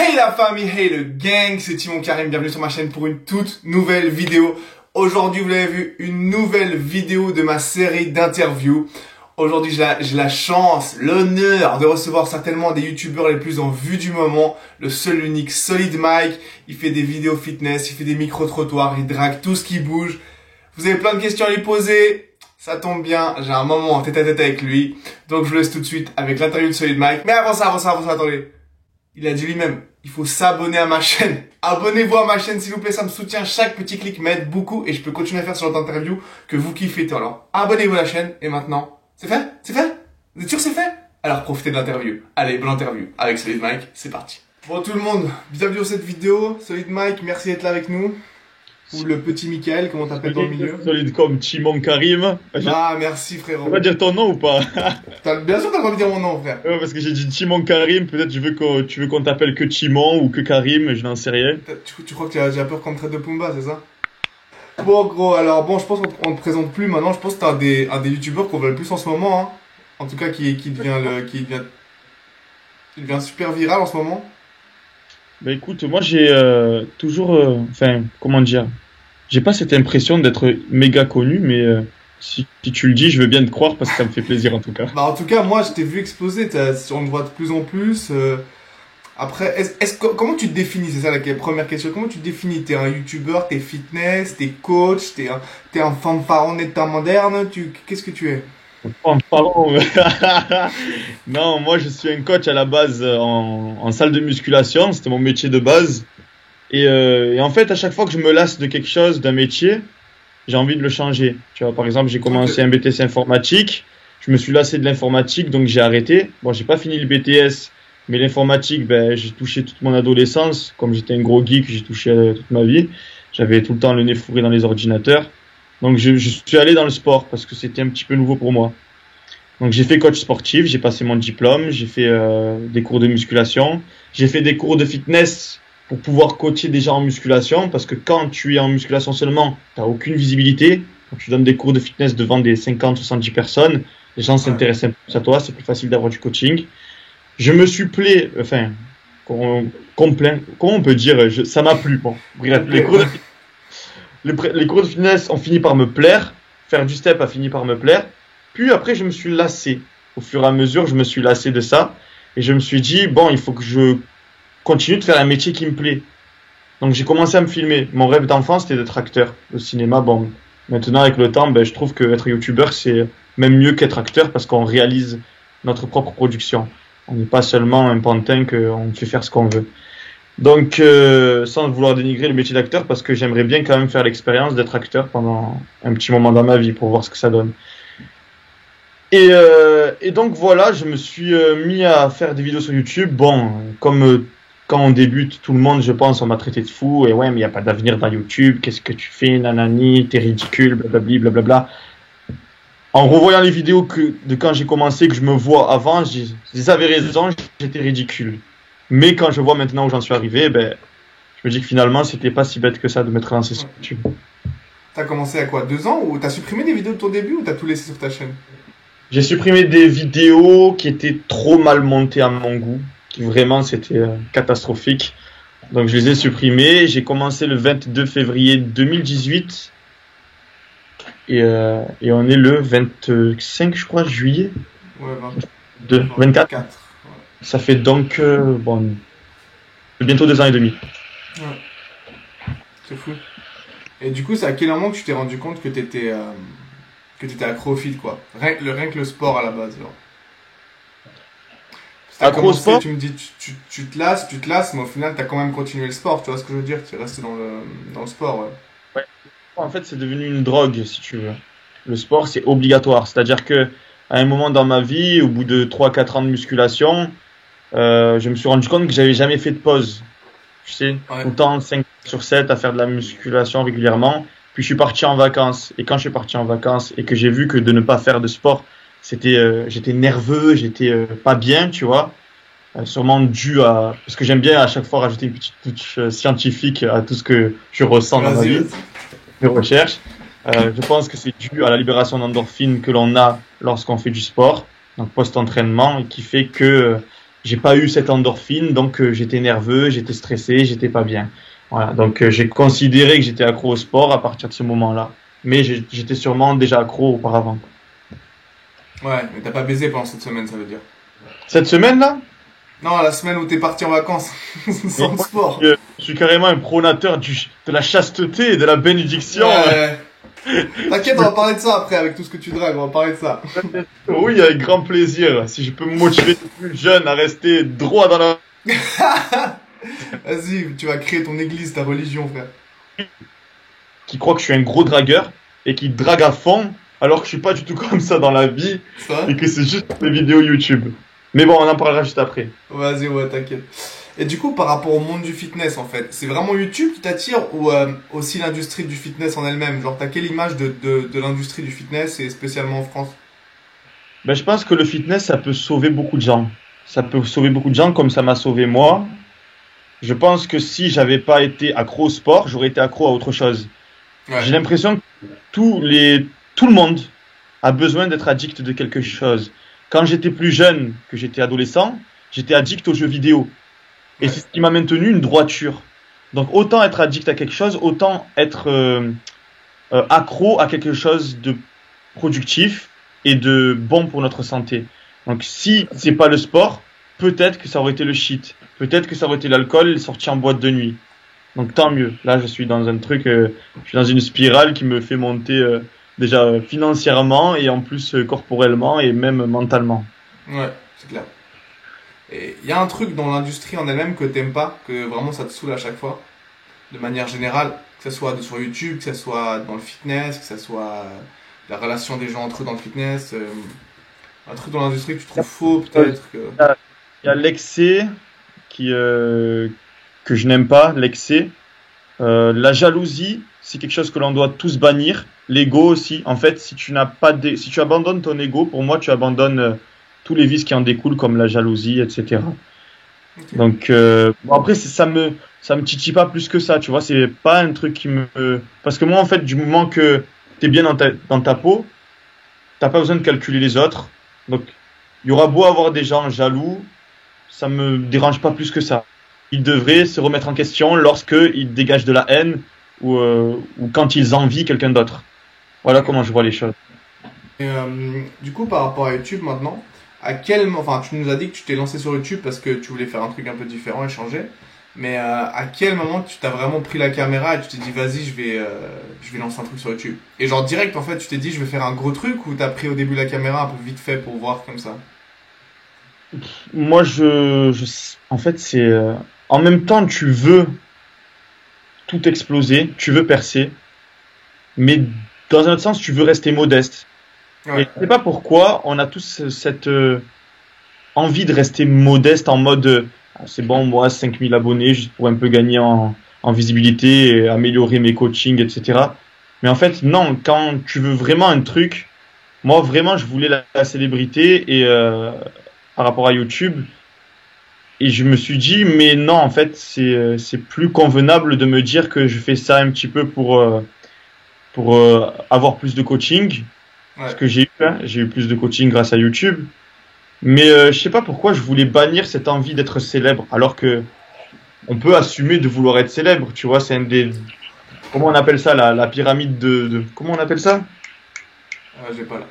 Hey la famille, hey le gang, c'est Timon Karim, bienvenue sur ma chaîne pour une toute nouvelle vidéo. Aujourd'hui, vous l'avez vu, une nouvelle vidéo de ma série d'interviews. Aujourd'hui, j'ai la chance, l'honneur de recevoir certainement des youtubeurs les plus en vue du moment. Le seul unique Solid Mike, il fait des vidéos fitness, il fait des micro-trottoirs, il drague tout ce qui bouge. Vous avez plein de questions à lui poser, ça tombe bien, j'ai un moment en tête-à-tête avec lui. Donc je vous laisse tout de suite avec l'interview de Solid Mike. Mais avant ça, attendez. Il a dit lui-même, il faut s'abonner à ma chaîne. Abonnez-vous à ma chaîne s'il vous plaît, ça me soutient. Chaque petit clic m'aide beaucoup et je peux continuer à faire ce genre d'interview que vous kiffez. Alors abonnez-vous à la chaîne et maintenant, c'est fait? C'est fait? Vous êtes sûr que c'est fait? Alors profitez de l'interview. Allez, bonne interview avec Solid Mike, c'est parti. Bon tout le monde, bienvenue sur cette vidéo. Solid Mike, merci d'être là avec nous. Ou le petit Michael, comment t'appelles dans le milieu? Solide comme Timon Karim. Ah merci frérot. Tu vas dire ton nom ou pas? Bien sûr t'as pas envie de dire mon nom frère. Ouais, parce que j'ai dit Timon Karim, peut-être tu veux qu'on t'appelle que Timon ou que Karim, je n'en sais rien. Tu crois que tu as peur qu'on me traite de Pumba, c'est ça? Bon gros, alors bon, je pense qu'on te présente plus maintenant, je pense que t'as un des youtubeurs qu'on voit le plus en ce moment, hein. En tout cas qui devient super viral en ce moment. Bah écoute, moi j'ai toujours, comment dire, j'ai pas cette impression d'être méga connu, mais si tu le dis, je veux bien te croire parce que ça me fait plaisir en tout cas. Bah en tout cas, moi je t'ai vu exploser, on te voit de plus en plus. Après, comment tu te définis? C'est ça la première question. Comment tu te définis? T'es un youtubeur, t'es fitness, t'es coach, t'es un fanfaron état moderne, qu'est-ce que tu es? Pardon. Non, moi je suis un coach à la base en salle de musculation, c'était mon métier de base. Et en fait, à chaque fois que je me lasse de quelque chose, d'un métier, j'ai envie de le changer. Tu vois, par exemple, j'ai commencé un BTS informatique, je me suis lassé de l'informatique, donc j'ai arrêté. Bon, j'ai pas fini le BTS, mais l'informatique, ben, j'ai touché toute mon adolescence. Comme j'étais un gros geek, j'ai touché toute ma vie. J'avais tout le temps le nez fourré dans les ordinateurs. Donc je suis allé dans le sport parce que c'était un petit peu nouveau pour moi. Donc j'ai fait coach sportif, j'ai passé mon diplôme, j'ai fait des cours de musculation, j'ai fait des cours de fitness pour pouvoir coacher des gens en musculation parce que quand tu es en musculation seulement, tu n'as aucune visibilité. Quand tu donnes des cours de fitness devant des 50-70 personnes, les gens s'intéressent plus à toi, c'est plus facile d'avoir du coaching. Je me suis comment on peut dire, ça m'a plu. Bon, bref, les cours de fitness ont fini par me plaire, faire du step a fini par me plaire, puis après je me suis lassé. Au fur et à mesure, je me suis lassé de ça, et je me suis dit, bon, il faut que je continue de faire un métier qui me plaît. Donc j'ai commencé à me filmer. Mon rêve d'enfant, c'était d'être acteur au cinéma. Bon, maintenant avec le temps, je trouve qu'être youtubeur, c'est même mieux qu'être acteur, parce qu'on réalise notre propre production. On n'est pas seulement un pantin qu'on fait faire ce qu'on veut. Donc, sans vouloir dénigrer le métier d'acteur, parce que j'aimerais bien quand même faire l'expérience d'être acteur pendant un petit moment dans ma vie pour voir ce que ça donne. Et donc voilà, je me suis mis à faire des vidéos sur YouTube. Bon, comme quand on débute, tout le monde, je pense, on m'a traité de fou. Et ouais, mais il n'y a pas d'avenir dans YouTube. Qu'est-ce que tu fais, nanani, t'es ridicule, blablabli, blablabla. En revoyant les vidéos de quand j'ai commencé, que je me vois avant, ils avaient raison, j'étais ridicule. Mais quand je vois maintenant où j'en suis arrivé, je me dis que finalement, c'était pas si bête que ça de mettre lancé sur YouTube. T'as commencé à quoi, 2 ans? Ou t'as supprimé des vidéos de ton début ou t'as tout laissé sur ta chaîne? J'ai supprimé des vidéos qui étaient trop mal montées à mon goût. Qui vraiment, c'était catastrophique. Donc je les ai supprimées. J'ai commencé le 22 février 2018. Et on est le 25, je crois, juillet. Ouais, 24. Ouais. Ça fait donc bientôt 2 ans et demi. Ouais. C'est fou. Et du coup, c'est à quel moment que tu t'es rendu compte que t'étais accro au fit, quoi? Rien que le sport à la base, genre. Accro au sport? Tu me dis, tu te lasses, mais au final, t'as quand même continué le sport, tu vois ce que je veux dire? Tu es resté dans le sport, ouais. Ouais. En fait, c'est devenu une drogue, si tu veux. Le sport, c'est obligatoire. C'est-à-dire que à un moment dans ma vie, au bout de 3-4 ans de musculation, je me suis rendu compte que j'avais jamais fait de pause. Tu sais, Ouais. tout le temps 5/7 à faire de la musculation régulièrement. Puis je suis parti en vacances. Et quand je suis parti en vacances et que j'ai vu que de ne pas faire de sport, j'étais nerveux, j'étais pas bien, tu vois. Sûrement dû à... Parce que j'aime bien à chaque fois rajouter une petite touche scientifique à tout ce que je ressens dans ma vie, mes recherches. Je pense que c'est dû à la libération d'endorphines que l'on a lorsqu'on fait du sport, donc post-entraînement, et qui fait que j'ai pas eu cette endorphine, donc j'étais nerveux, j'étais stressé, j'étais pas bien. Voilà, donc j'ai considéré que j'étais accro au sport à partir de ce moment-là. Mais j'étais sûrement déjà accro auparavant. Ouais, mais t'as pas baisé pendant cette semaine, ça veut dire. Cette semaine-là, Non, la semaine où t'es parti en vacances, sans moi, sport. je suis carrément un prônateur de la chasteté et de la bénédiction. Ouais. T'inquiète, on va parler de ça après, avec tout ce que tu dragues, on va parler de ça. Oui, avec grand plaisir. Si je peux me motiver les plus jeunes à rester droit dans la... Vas-y, tu vas créer ton église, ta religion, frère. Qui croit que je suis un gros dragueur et qui drague à fond, alors que je suis pas du tout comme ça dans la vie C'est vrai? et que c'est juste des vidéos YouTube. Mais bon, on en parlera juste après. Vas-y, ouais, t'inquiète. Et du coup, par rapport au monde du fitness, en fait, c'est vraiment YouTube qui t'attire ou aussi l'industrie du fitness en elle-même? Genre, t'as quelle image de l'industrie du fitness et spécialement en France? Ben, je pense que le fitness, ça peut sauver beaucoup de gens. Ça peut sauver beaucoup de gens comme ça m'a sauvé moi. Je pense que si j'avais pas été accro au sport, j'aurais été accro à autre chose. Ouais, J'ai l'impression que tout le monde a besoin d'être addict de quelque chose. Quand j'étais plus jeune, que j'étais adolescent, j'étais addict aux jeux vidéo. Et ouais, c'est ce qui m'a maintenu une droiture. Donc autant être addict à quelque chose, autant être accro à quelque chose de productif et de bon pour notre santé. Donc si c'est pas le sport, peut-être que ça aurait été le shit. Peut-être que ça aurait été l'alcool sorti en boîte de nuit. Donc tant mieux. Là, je suis dans un truc, je suis dans une spirale qui me fait monter déjà financièrement et en plus corporellement et même mentalement. ouais, c'est clair. Et il y a un truc dans l'industrie en elle-même que t'aimes pas, que vraiment ça te saoule à chaque fois, de manière générale, que ce soit sur YouTube, que ce soit dans le fitness, que ce soit la relation des gens entre eux dans le fitness, un truc dans l'industrie que tu trouves faux Il peut-être que... y a l'excès qui que je n'aime pas, l'excès. La jalousie, c'est quelque chose que l'on doit tous bannir. L'ego aussi. En fait, si tu abandonnes ton ego, pour moi, tu abandonnes tous les vices qui en découlent, comme la jalousie, etc. Ok. Donc, bon, après, ça me titille pas plus que ça, tu vois. C'est pas un truc qui me, parce que moi, en fait, du moment que t'es bien dans ta peau, t'as pas besoin de calculer les autres. Donc, il y aura beau avoir des gens jaloux, ça me dérange pas plus que ça. Ils devraient se remettre en question lorsque ils dégagent de la haine ou quand ils envient quelqu'un d'autre. Voilà comment je vois les choses. Et, du coup, par rapport à YouTube maintenant, enfin, tu nous as dit que tu t'es lancé sur YouTube parce que tu voulais faire un truc un peu différent et changer. Mais à quel moment tu t'as vraiment pris la caméra et tu t'es dit vas-y je vais lancer un truc sur YouTube. Et genre direct en fait tu t'es dit je vais faire un gros truc ou t'as pris au début la caméra un peu vite fait pour voir comme ça. Moi, en fait, c'est en même temps, tu veux tout exploser, tu veux percer, mais dans un autre sens, tu veux rester modeste. Et Ouais, je sais pas pourquoi, on a tous cette envie de rester modeste en mode ah, c'est bon, moi, 5000 abonnés, juste pour un peu gagner en visibilité, et améliorer mes coachings, etc. Mais en fait, non, quand tu veux vraiment un truc, moi, vraiment, je voulais la célébrité et par rapport à YouTube. Et je me suis dit, mais non, en fait, c'est plus convenable de me dire que je fais ça un petit peu pour avoir plus de coaching. Ce ouais, que j'ai eu, hein, j'ai eu plus de coaching grâce à YouTube. Mais je sais pas pourquoi je voulais bannir cette envie d'être célèbre, alors que on peut assumer de vouloir être célèbre. Tu vois, c'est un des, comment on appelle ça, la pyramide comment on appelle ça? j'ai pas là.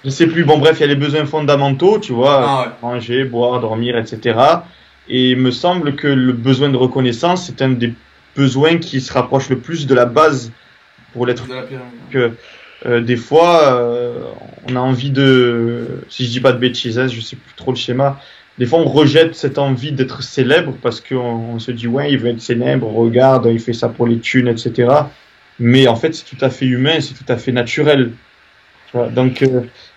Je sais plus. Bon, bref, il y a les besoins fondamentaux, tu vois, Ah ouais. manger, boire, dormir, etc. Et il me semble que le besoin de reconnaissance, c'est un des besoins qui se rapproche le plus de la base pour l'être De la pyramide. humain. Que des fois, on a envie de, si je dis pas de bêtises, hein, je sais plus trop le schéma. Des fois, on rejette cette envie d'être célèbre parce qu'on se dit ouais, il veut être célèbre, regarde, il fait ça pour les thunes, etc. Mais en fait, c'est tout à fait humain, c'est tout à fait naturel. Tu vois. Donc,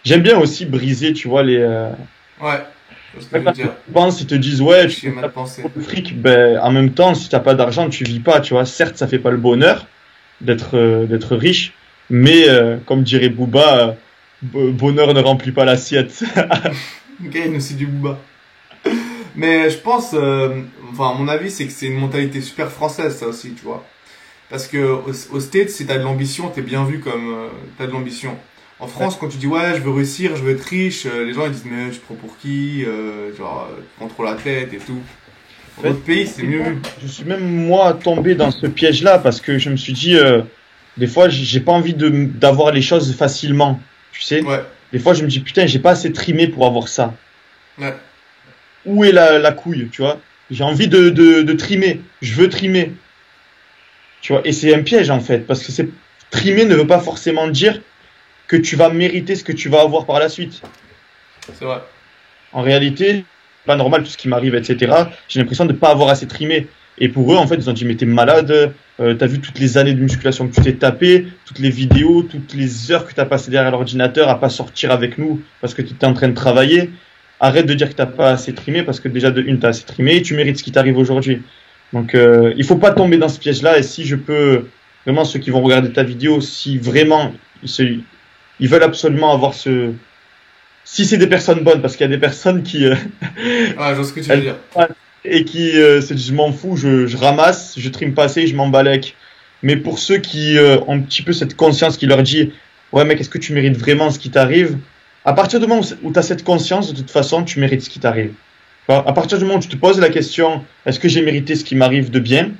j'aime bien aussi briser, tu vois, les. Ouais, c'est ce que je veux Quand dire. ils pensent, ils te disent ouais, Le tu fais schéma ça de pensée. pour le fric. Ben, en même temps, si t'as pas d'argent, tu vis pas, tu vois. Certes, ça fait pas le bonheur d'être riche, mais comme dirait Booba, bonheur ne remplit pas l'assiette. Gagne aussi du booba. Mais je pense, enfin, mon avis, c'est que c'est une mentalité super française, ça aussi, tu vois. Parce que au States, si t'as de l'ambition, t'es bien vu comme t'as de l'ambition. En France, quand tu dis ouais, je veux réussir, je veux être riche, les gens ils disent mais tu te prends pour qui, genre contrôle la tête et tout. En Dans fait, d'autres pays, c'est mieux vu. je suis même moi tombé dans ce piège-là parce que je me suis dit, des fois, j'ai pas envie d'avoir les choses facilement, tu sais. Ouais, Des fois, je me dis, putain, j'ai pas assez trimé pour avoir ça. ouais, Où est la couille, tu vois? J'ai envie de trimer. Je veux trimer, tu vois. Et c'est un piège, en fait, parce que trimer ne veut pas forcément dire que tu vas mériter ce que tu vas avoir par la suite. c'est vrai. En réalité, pas normal tout ce qui m'arrive, etc. J'ai l'impression de ne pas avoir assez trimé. Et pour eux, en fait, ils ont dit, mais t'es malade, t'as vu toutes les années de musculation que tu t'es tapé, toutes les vidéos, toutes les heures que t'as passées derrière l'ordinateur à pas sortir avec nous parce que tu étais en train de travailler. Arrête de dire que t'as pas assez trimé parce que déjà de une, t'as assez trimé et tu mérites ce qui t'arrive aujourd'hui. Donc, il faut pas tomber dans ce piège-là. Et si je peux, vraiment, ceux qui vont regarder ta vidéo, si vraiment ils veulent absolument avoir si c'est des personnes bonnes, parce qu'il y a des personnes qui Ouais, je vois ce que tu veux dire. et qui se disent je m'en fous, je ramasse, je trime pas assez, je m'en balèque. Mais pour ceux qui ont un petit peu cette conscience qui leur dit ouais mec, est-ce que tu mérites vraiment ce qui t'arrive? À partir du moment où tu as cette conscience, de toute façon, tu mérites ce qui t'arrive. À partir du moment où tu te poses la question est-ce que j'ai mérité ce qui m'arrive de bien?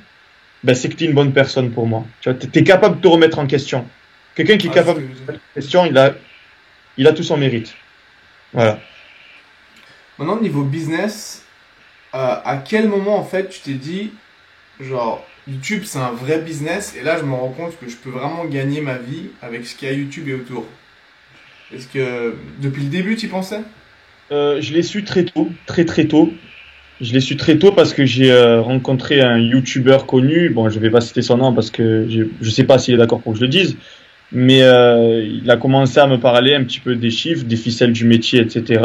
Ben c'est que tu es une bonne personne pour moi. Tu vois, t'es capable de te remettre en question. Quelqu'un qui est Ouais, c'est ce capable que de je veux se dire. remettre en question, il a tout son mérite. Voilà. Maintenant, niveau business, à quel moment en fait tu t'es dit, genre, YouTube c'est un vrai business et là je me rends compte que je peux vraiment gagner ma vie avec ce qu'il y a YouTube et autour. Est-ce que depuis le début tu y pensais? Je l'ai su très tôt, très très tôt. Je l'ai su très tôt parce que j'ai rencontré un YouTuber connu. Bon, je vais pas citer son nom parce que je sais pas s'il est d'accord pour que je le dise, mais il a commencé à me parler un petit peu des chiffres, des ficelles du métier, etc.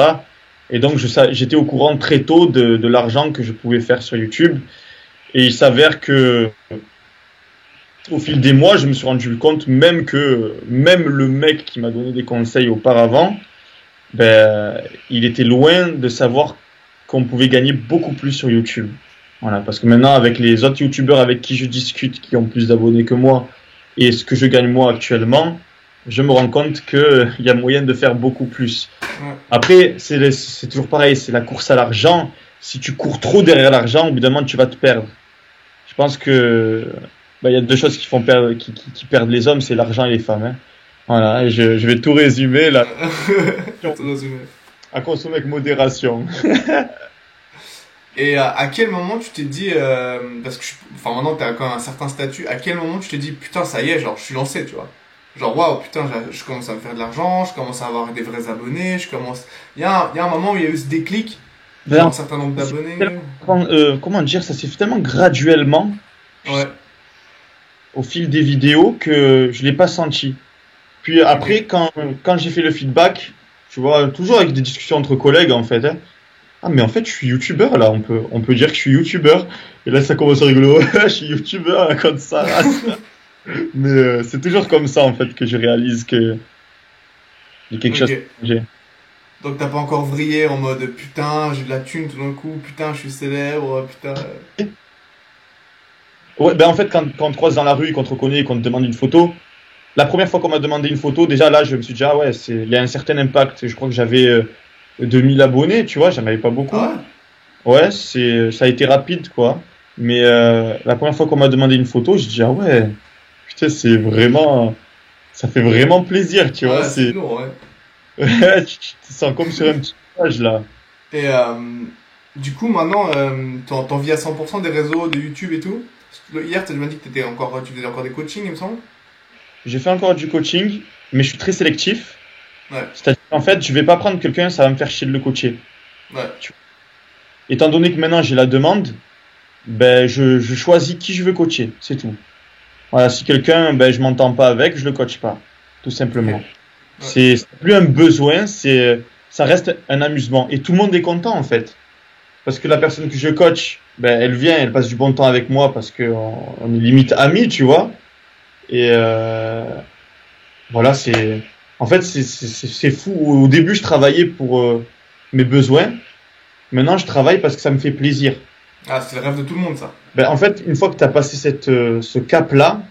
Et donc j'étais au courant très tôt de l'argent que je pouvais faire sur YouTube. Et il s'avère que au fil des mois, je me suis rendu compte même le mec qui m'a donné des conseils auparavant, ben, il était loin de savoir qu'on pouvait gagner beaucoup plus sur YouTube. Voilà, parce que maintenant, avec les autres YouTubeurs avec qui je discute, qui ont plus d'abonnés que moi, et ce que je gagne moi actuellement, je me rends compte qu'il y a moyen de faire beaucoup plus. Ouais. Après, c'est toujours pareil, c'est la course à l'argent. Si tu cours trop derrière l'argent, au bout d'un moment, tu vas te perdre. Je pense que il y a deux choses qui font perdre, qui perdent les hommes, c'est l'argent et les femmes. Hein. Voilà, et je vais tout résumer là. Tout résumé. À consommer avec modération. Et à quel moment tu t'es dit, parce que enfin maintenant t'as quand même un certain statut, à quel moment tu t'es dit putain ça y est, genre je suis lancé, tu vois? Genre waouh putain je commence à me faire de l'argent, je commence à avoir des vrais abonnés, il y a un moment où il y a eu ce déclic, genre un Ben, certain nombre d'abonnés. comment dire, ça s'est fait tellement graduellement Ouais, au fil des vidéos que je l'ai pas senti. Puis après, ok. quand j'ai fait le feedback, tu vois, toujours avec des discussions entre collègues en fait. Hein. Ah mais en fait je suis youtubeur là, on peut dire que je suis youtubeur. Et là ça commence à rigoler, je suis youtubeur comme ça. Mais c'est toujours comme ça en fait que je réalise que il y a quelque chose Ok. qui a changé. Donc t'as pas encore vrillé en mode putain j'ai de la thune tout d'un coup, putain je suis célèbre, putain. Ouais, ben en fait quand on te croise dans la rue et qu'on te reconnaît et qu'on te demande une photo, la première fois qu'on m'a demandé une photo, déjà là je me suis dit ah ouais, il y a un certain impact. Je crois que j'avais 2000 abonnés, tu vois, j'en avais pas beaucoup. Ah Ouais, ça a été rapide quoi. Mais la première fois qu'on m'a demandé une photo, je dis ah ouais, putain ça fait vraiment plaisir, tu ouais? vois. Ouais, c'est lourd, ouais. Tu te sens comme sur un petit nuage là. Et du coup, maintenant, t'en vis à 100% des réseaux de YouTube et tout? Parce que hier, tu m'as dit que tu faisais encore des coachings, il me semble? J'ai fait encore du coaching, mais je suis très sélectif. Ouais, C'est-à-dire qu'en fait, je vais pas prendre quelqu'un, ça va me faire chier de le coacher. ouais, Étant donné que maintenant j'ai la demande, ben je choisis qui je veux coacher, c'est tout. Voilà, si quelqu'un, ben je m'entends pas avec, je le coache pas, tout ok. simplement. Ouais, C'est plus un besoin, ça reste un amusement et tout le monde est content en fait. Parce que la personne que je coach, ben elle vient, elle passe du bon temps avec moi parce que on est limite amis, tu vois. Et voilà, en fait c'est fou. Au début, je travaillais pour mes besoins. Maintenant, je travaille parce que ça me fait plaisir. ah, c'est le rêve de tout le monde, ça. Ben, en fait, une fois que tu as passé ce cap-là,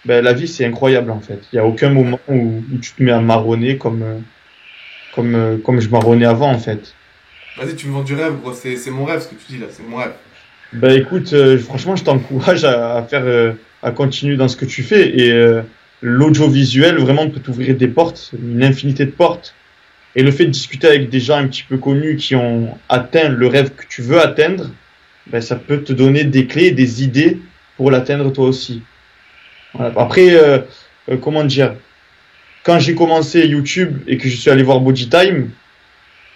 ben, la vie, c'est incroyable, en fait. Il y a aucun moment où tu te mets à marronner comme je marronnais avant, en fait. Vas-y, tu me vends du rêve, gros. C'est mon rêve, ce que tu dis là. C'est mon rêve. Ben, écoute, franchement, je t'encourage à faire, à continuer dans ce que tu fais. Et l'audiovisuel, vraiment, peut t'ouvrir des portes, une infinité de portes. Et le fait de discuter avec des gens un petit peu connus qui ont atteint le rêve que tu veux atteindre, ben, ça peut te donner des clés, des idées pour l'atteindre toi aussi. Voilà. Après, comment dire, quand j'ai commencé YouTube et que je suis allé voir Body Time,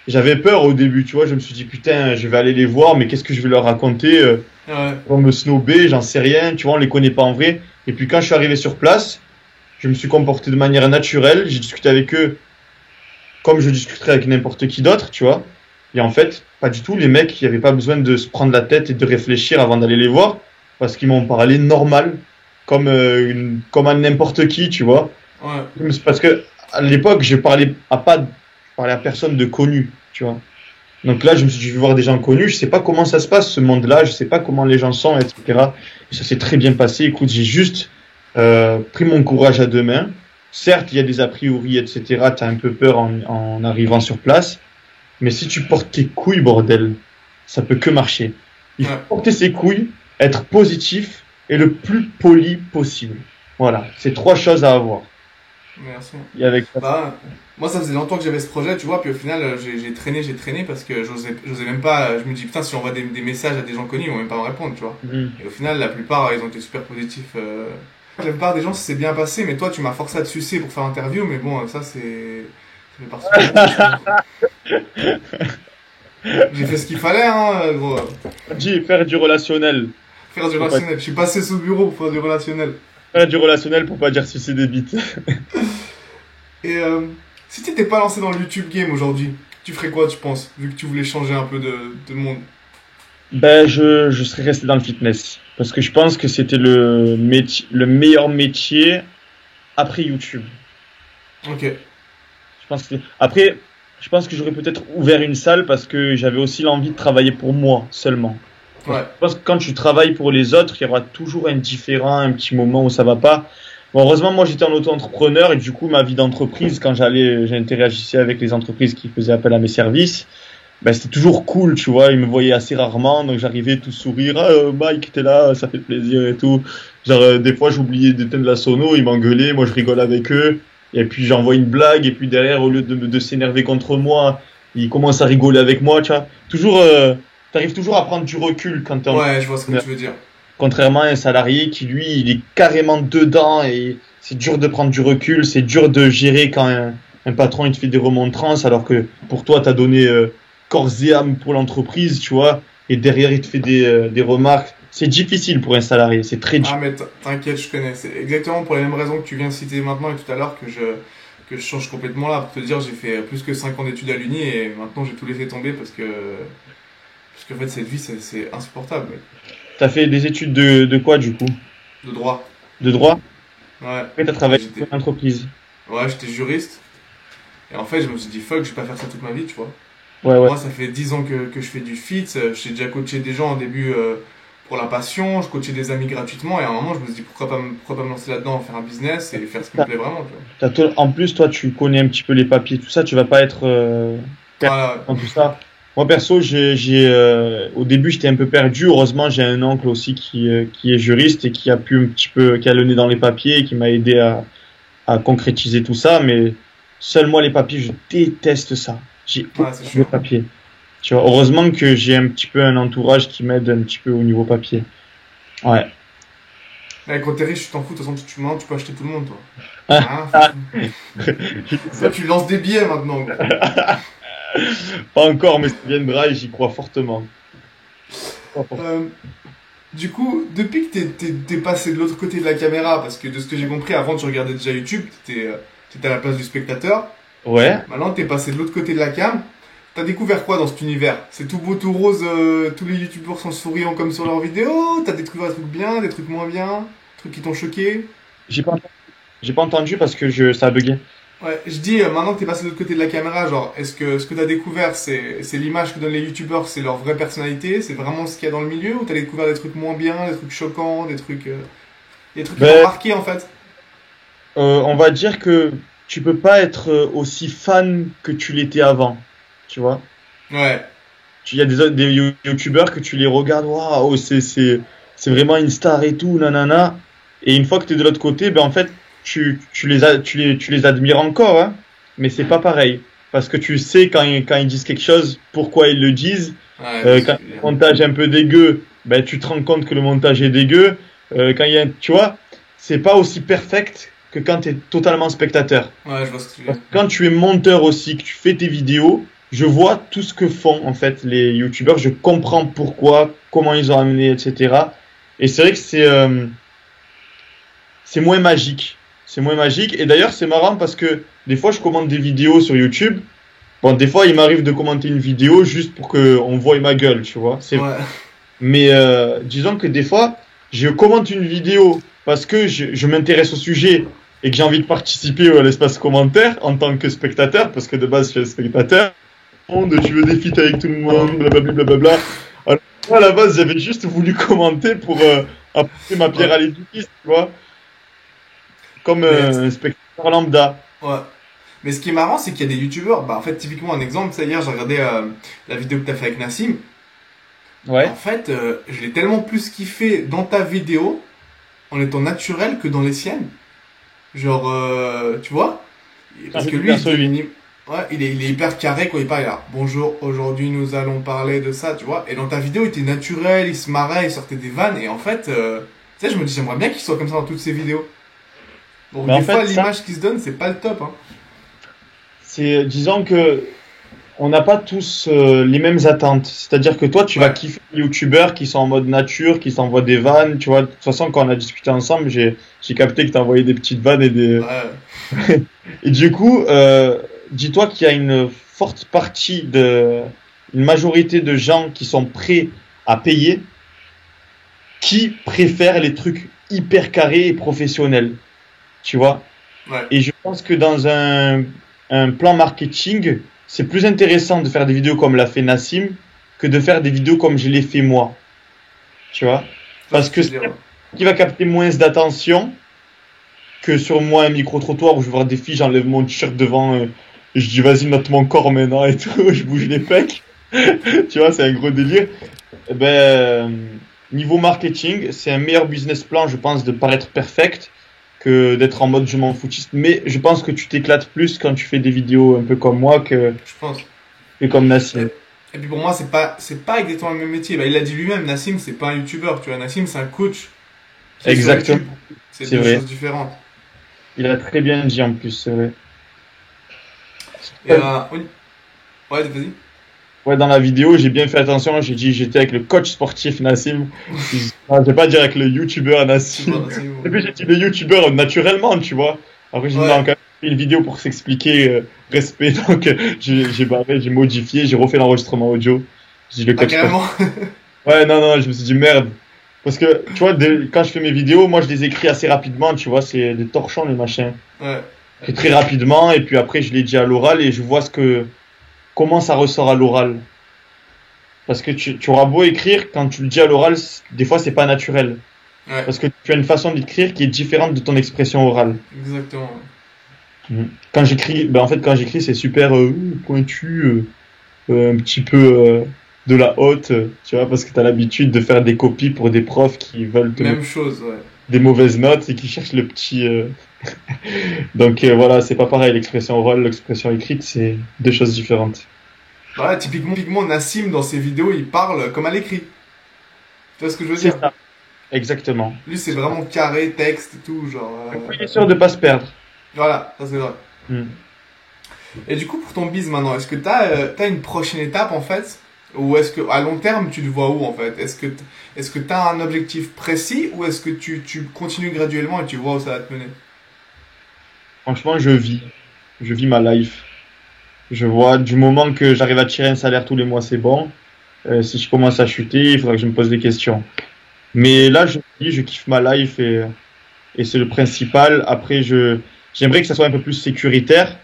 j'avais peur au début, tu vois. Je me suis dit, putain, je vais aller les voir, mais qu'est-ce que je vais leur raconter? Ouais. Ils vont me snober, j'en sais rien, tu vois, on les connaît pas en vrai. Et puis quand je suis arrivé sur place, je me suis comporté de manière naturelle, j'ai discuté avec eux comme je discuterais avec n'importe qui d'autre, tu vois. Et en fait, pas du tout. Les mecs, il n'y avait pas besoin de se prendre la tête et de réfléchir avant d'aller les voir, parce qu'ils m'ont parlé normal, comme à n'importe qui, tu vois. Ouais. Parce que à l'époque, je parlais à personne de connu, tu vois. Donc là, je me suis dit, je vais voir des gens connus, je sais pas comment ça se passe, ce monde-là, je sais pas comment les gens sont, etc. Et ça s'est très bien passé. Écoute, j'ai juste pris mon courage à deux mains. Certes, il y a des a priori, etc. T'as un peu peur en arrivant sur place. Mais si tu portes tes couilles, bordel, ça peut que marcher. Il faut Ouais. porter ses couilles, être positif et le plus poli possible. Voilà, c'est trois choses à avoir. Merci. Et avec ça, Bah, moi, ça faisait longtemps que j'avais ce projet, tu vois, puis au final, j'ai traîné parce que j'osais même pas. Je me dis, putain, si on envoie des messages à des gens connus, ils vont même pas me répondre, tu vois. Et au final, la plupart, ils ont été super positifs. La plupart des gens, ça s'est bien passé, mais toi, tu m'as forcé à te sucer pour faire l'interview, mais bon, ça, c'est. Ça fait partie du jeu, je trouve. J'ai fait ce qu'il fallait, hein, gros. dis, faire du relationnel. Faire du Faut pas relationnel. Je suis passé sous le bureau pour faire du relationnel. faire du relationnel pour pas dire si c'est des bites. Et si t'étais pas lancé dans le YouTube game aujourd'hui, tu ferais quoi, tu penses, vu que tu voulais changer un peu de monde? Ben, je serais resté dans le fitness. Parce que je pense que c'était le meilleur métier après YouTube. Ok. Je pense que, après, je pense que j'aurais peut-être ouvert une salle parce que j'avais aussi l'envie de travailler pour moi seulement. Parce que Ouais. je pense que quand tu travailles pour les autres, il y aura toujours un différent, un petit moment où ça va pas. Bon, heureusement, moi, j'étais en auto-entrepreneur et du coup, ma vie d'entreprise, quand j'interagissais avec les entreprises qui faisaient appel à mes services, ben, c'était toujours cool, tu vois. Ils me voyaient assez rarement, donc j'arrivais tout sourire. Ah, Mike, t'es là, ça fait plaisir et tout. Genre, des fois, j'oubliais d'éteindre la sono, ils m'engueulaient, moi, je rigole avec eux. Et puis, j'envoie une blague, et puis derrière, au lieu de s'énerver contre moi, ils commencent à rigoler avec moi, tu vois. Toujours, t'arrives toujours à prendre du recul quand t'es en Ouais, je vois ce que tu veux dire. contrairement à un salarié qui, lui, il est carrément dedans et c'est dur de prendre du recul, c'est dur de gérer quand un patron il te fait des remontrances alors que pour toi, t'as donné corps et âme pour l'entreprise, tu vois, et derrière, il te fait des remarques. C'est difficile pour un salarié, c'est très Ah, difficile. mais t'inquiète, je connais. C'est exactement pour les mêmes raisons que tu viens de citer maintenant et tout à l'heure que je change complètement là. Pour te dire, j'ai fait plus que 5 ans d'études à l'Uni et maintenant j'ai tout laissé tomber parce qu'en fait, cette vie, c'est insupportable, mec. T'as fait des études de quoi, du coup? De droit. De droit? Ouais. Après, t'as travaillé J'étais, pour une entreprise. ouais, j'étais juriste. Et en fait, je me suis dit, fuck, je vais pas faire ça toute ma vie, tu vois. Ouais, ouais. Moi, ça fait 10 ans que je fais du fit. J'ai déjà coaché des gens au début pour la passion. Je coachais des amis gratuitement. Et à un moment, je me suis dit, pourquoi pas me lancer là-dedans, faire un business et faire ce qui me plaît vraiment, tu vois. En plus, toi, tu connais un petit peu les papiers, tout ça, tu vas pas être Voilà. dans tout ça. Moi perso, au début j'étais un peu perdu. Heureusement, j'ai un oncle aussi qui est juriste et qui a pu un petit peu, qui a le nez dans les papiers et qui m'a aidé à concrétiser tout ça. Mais seul moi les papiers, je déteste ça. J'ai Ouais, c'est horreur des sûr. papiers. Tu vois, heureusement que j'ai un petit peu un entourage qui m'aide un petit peu au niveau papier. Ouais. Mais quand t'es riche, tu t'en fous. De toute façon, maintenant, tu peux acheter tout le monde, toi. Ah, Hein, toi, tu lances des billets maintenant, gros. pas encore, mais ça viendra et j'y crois fortement. Euh, du coup, depuis que t'es passé de l'autre côté de la caméra, parce que de ce que j'ai compris, avant tu regardais déjà YouTube, t'étais à la place du spectateur. Ouais. Maintenant, t'es passé de l'autre côté de la cam. T'as découvert quoi dans cet univers? C'est tout beau, tout rose, tous les youtubeurs sont souriants comme sur leurs vidéos? T'as découvert des trucs bien, des trucs moins bien, des trucs qui t'ont choqué? J'ai pas, j'ai pas entendu parce que ça a bugué. Ouais, je dis, maintenant que t'es passé de l'autre côté de la caméra, genre, est-ce que ce que t'as découvert, c'est l'image que donnent les youtubeurs, c'est leur vraie personnalité, c'est vraiment ce qu'il y a dans le milieu, ou t'as découvert des trucs moins bien, des trucs choquants, des trucs... Des trucs qui t'ont marqué en fait? On va dire que tu peux pas être aussi fan que tu l'étais avant, tu vois. Ouais. Il y a des youtubeurs que tu les regardes, waouh, c'est vraiment une star et tout, nanana. Et une fois que tu es de l'autre côté, ben en fait, tu les admires encore, hein, mais c'est pas pareil. Parce que tu sais quand ils disent quelque chose, pourquoi ils le disent. Ouais, Quand le montage est un peu dégueu, ben tu te rends compte que le montage est dégueu. Quand il y a, tu vois, c'est pas aussi perfect que quand tu es totalement spectateur. ouais, je vois ce que tu veux dire. Quand tu es monteur aussi, que tu fais tes vidéos, je vois tout ce que font en fait les youtubeurs, je comprends pourquoi, comment ils ont amené, etc. Et c'est vrai que c'est moins magique. C'est moins magique. Et d'ailleurs, c'est marrant parce que des fois, je commente des vidéos sur YouTube. Bon, des fois, il m'arrive de commenter une vidéo juste pour qu'on voie ma gueule, tu vois. Ouais. Mais disons que des fois, je commente une vidéo parce que je m'intéresse au sujet et que j'ai envie de participer à l'espace commentaire en tant que spectateur, parce que de base, je suis un spectateur. Tu veux des feats avec tout le monde, blablabla. Blablabla. Alors, moi, à la base, j'avais juste voulu commenter pour apporter ma pierre à l'édifice, tu vois. Comme un spectateur lambda. Ouais. Mais ce qui est marrant, c'est qu'il y a des youtubeurs. Bah, en fait, typiquement, un exemple, ça, hier, j'ai regardé la vidéo que t'as fait avec Nassim. Ouais. En fait, je l'ai tellement plus kiffé dans ta vidéo, en étant naturel, que dans les siennes. Genre, tu vois? Parce que lui, ouais, il est hyper carré quand il parle. Là, bonjour, aujourd'hui nous allons parler de ça, tu vois. Et dans ta vidéo, il était naturel, il se marrait, il sortait des vannes. Et en fait, tu sais, je me dis, j'aimerais bien qu'il soit comme ça dans toutes ses vidéos. Bon, Mais des en fois, fait, l'image qu'il se donne, c'est pas le top, hein. Disons que on n'a pas tous les mêmes attentes. C'est-à-dire que toi, tu vas kiffer les youtubeurs qui sont en mode nature, qui s'envoient des vannes, tu vois. De toute façon, quand on a discuté ensemble, j'ai capté que tu envoyé des petites vannes et des... Ouais. Et du coup, dis-toi qu'il y a une forte partie une majorité de gens qui sont prêts à payer, qui préfèrent les trucs hyper carrés et professionnels, tu vois. Ouais. Et je pense que dans un plan marketing, c'est plus intéressant de faire des vidéos comme l'a fait Nassim que de faire des vidéos comme je l'ai fait moi, tu vois. Parce que c'est qui va capter moins d'attention que sur moi un micro-trottoir où je vais voir des filles, j'enlève mon t-shirt devant et je dis vas-y note mon corps maintenant et tout, je bouge les pecs. Tu vois, c'est un gros délire. Eh ben, niveau marketing, c'est un meilleur business plan, je pense, de paraître perfect que d'être en mode je m'en foutiste. Mais je pense que tu t'éclates plus quand tu fais des vidéos un peu comme moi que comme Nassim. Et puis pour moi, c'est pas exactement le même métier. Bah, il l'a dit lui-même, Nassim, c'est pas un youtubeur, tu vois. Nassim, c'est un coach. Exactement. C'est deux choses différentes. Il a très bien dit en plus, c'est vrai. Et ouais, vas-y. Ouais, dans la vidéo, j'ai bien fait attention. J'ai dit j'étais avec le coach sportif Nassim. Je vais pas dire avec le youtubeur Nassim. Et puis j'ai dit le youtubeur naturellement, tu vois. Après j'ai dit une vidéo pour s'expliquer respect. Donc j'ai modifié, j'ai refait l'enregistrement audio. J'ai dit le coach sportif. Ouais, non, je me suis dit merde. Parce que, tu vois, quand je fais mes vidéos, moi je les écris assez rapidement, tu vois, c'est des torchons, les machins. Ouais. Et très rapidement, et puis après je les dis à l'oral et je vois comment ça ressort à l'oral. Parce que tu auras beau écrire, quand tu le dis à l'oral, des fois c'est pas naturel. Ouais. Parce que tu as une façon d'écrire qui est différente de ton expression orale. Exactement. Quand j'écris, c'est super pointu, un petit peu de la haute, tu vois, parce que tu as l'habitude de faire des copies pour des profs qui veulent Même chose, ouais. Des mauvaises notes et qui cherchent le petit... Donc voilà, c'est pas pareil, l'expression orale, l'expression écrite, c'est deux choses différentes. Ouais, typiquement, Nassim, dans ses vidéos, il parle comme à l'écrit. Tu vois ce que je veux dire? C'est ça, exactement. Lui, c'est vraiment carré, texte et tout, genre... Il est sûr de pas se perdre. Voilà, ça c'est vrai. Et du coup, pour ton biz maintenant, est-ce que t'as une prochaine étape en fait? Ou est-ce que à long terme, tu te vois où en fait? Est-ce que t'as un objectif précis ou est-ce que tu continues graduellement et tu vois où ça va te mener? Franchement, je vis ma life. Je vois, du moment que j'arrive à tirer un salaire tous les mois, c'est bon. Si je commence à chuter, il faudra que je me pose des questions. Mais là, je kiffe ma life et c'est le principal. Après, j'aimerais que ça soit un peu plus sécuritaire.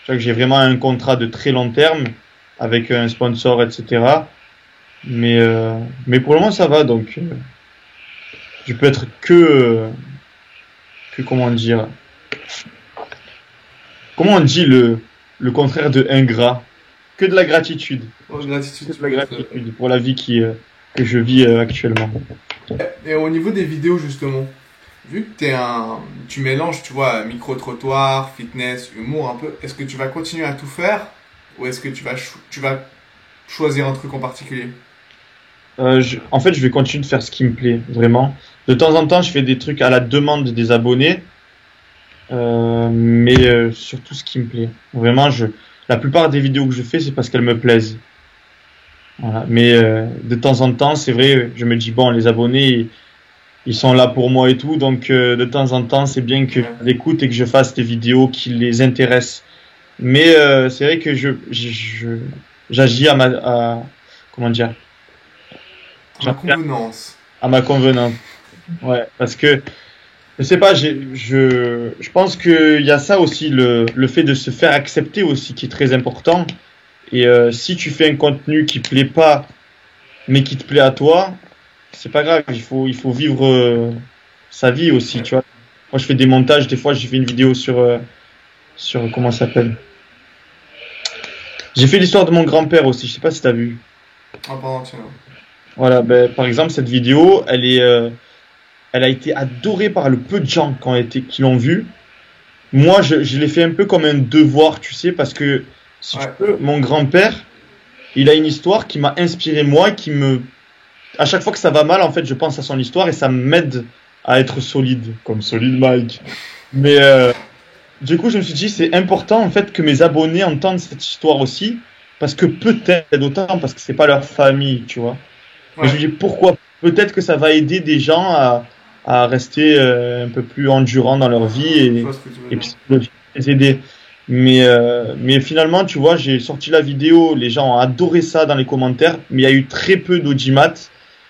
Que j'ai vraiment un contrat de très long terme avec un sponsor, etc. Mais pour le moment, ça va. Donc, je peux être plus comment dire. Comment on dit le contraire de ingrat? Que de la gratitude. Oh, gratitude. Que de la gratitude pour la vie que je vis actuellement. Et au niveau des vidéos, justement, vu que tu mélanges, tu vois, micro-trottoir, fitness, humour un peu, est-ce que tu vas continuer à tout faire ou est-ce que tu vas choisir un truc en particulier? En fait, je vais continuer de faire ce qui me plaît, vraiment. De temps en temps, je fais des trucs à la demande des abonnés, mais surtout ce qui me plaît. Vraiment, la plupart des vidéos que je fais, c'est parce qu'elles me plaisent. Voilà. Mais de temps en temps, c'est vrai, je me dis, bon, les abonnés, ils sont là pour moi et tout, donc de temps en temps, c'est bien que j'écoute et que je fasse des vidéos qui les intéressent. Mais c'est vrai que j'agis comment dire, À ma convenance. à ma convenance. Ouais, parce que je sais pas, je pense qu'il y a ça aussi, le fait de se faire accepter aussi qui est très important. Et si tu fais un contenu qui plaît pas, mais qui te plaît à toi, c'est pas grave, il faut vivre sa vie aussi, tu vois. Moi, je fais des montages, des fois, j'ai fait une vidéo sur comment ça s'appelle. J'ai fait l'histoire de mon grand-père aussi, je sais pas si t'as vu. Ah, pardon, tiens. Voilà, ben, par exemple, cette vidéo, elle a été adorée par le peu de gens qui l'ont vue. Moi, je l'ai fait un peu comme un devoir, tu sais, parce que, si tu veux, mon grand-père, il a une histoire qui m'a inspiré moi, à chaque fois que ça va mal, en fait, je pense à son histoire et ça m'aide à être solide, comme Solid Mike. Mais, du coup, je me suis dit, c'est important, en fait, que mes abonnés entendent cette histoire aussi, parce que peut-être, d'autant, parce que c'est pas leur famille, tu vois. Mais je me dis, pourquoi? Peut-être que ça va aider des gens à rester un peu plus endurants dans leur vie et psychologiquement les aider. Mais finalement, tu vois, j'ai sorti la vidéo, les gens ont adoré ça dans les commentaires, mais il y a eu très peu d'audimat.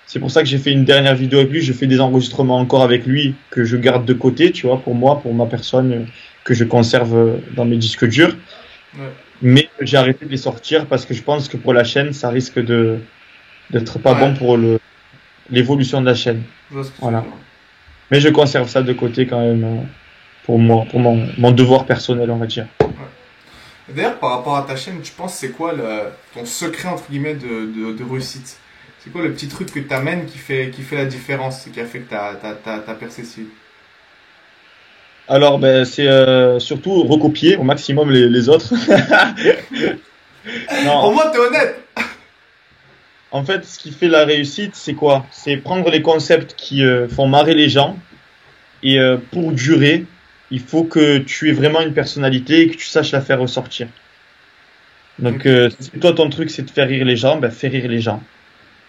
C'est pour ça que j'ai fait une dernière vidéo avec lui, je fais des enregistrements encore avec lui que je garde de côté, tu vois, pour moi, pour ma personne, que je conserve dans mes disques durs. Ouais. Mais j'ai arrêté de les sortir parce que je pense que pour la chaîne, ça risque d'être pas bon pour l'évolution de la chaîne. Voilà. Mais je conserve ça de côté quand même pour moi, pour mon devoir personnel, on va dire. Ouais. D'ailleurs, par rapport à ta chaîne, tu penses c'est quoi ton secret entre guillemets de réussite? C'est quoi le petit truc que tu amènes qui fait la différence et qui a fait que t'as percé dessus? Alors, ben, c'est surtout recopier au maximum les autres. Non. Au moins, t'es honnête. En fait, ce qui fait la réussite, c'est quoi? C'est prendre les concepts qui font marrer les gens et pour durer, il faut que tu aies vraiment une personnalité et que tu saches la faire ressortir. Donc, si toi, ton truc, c'est de faire rire les gens, ben, fais rire les gens.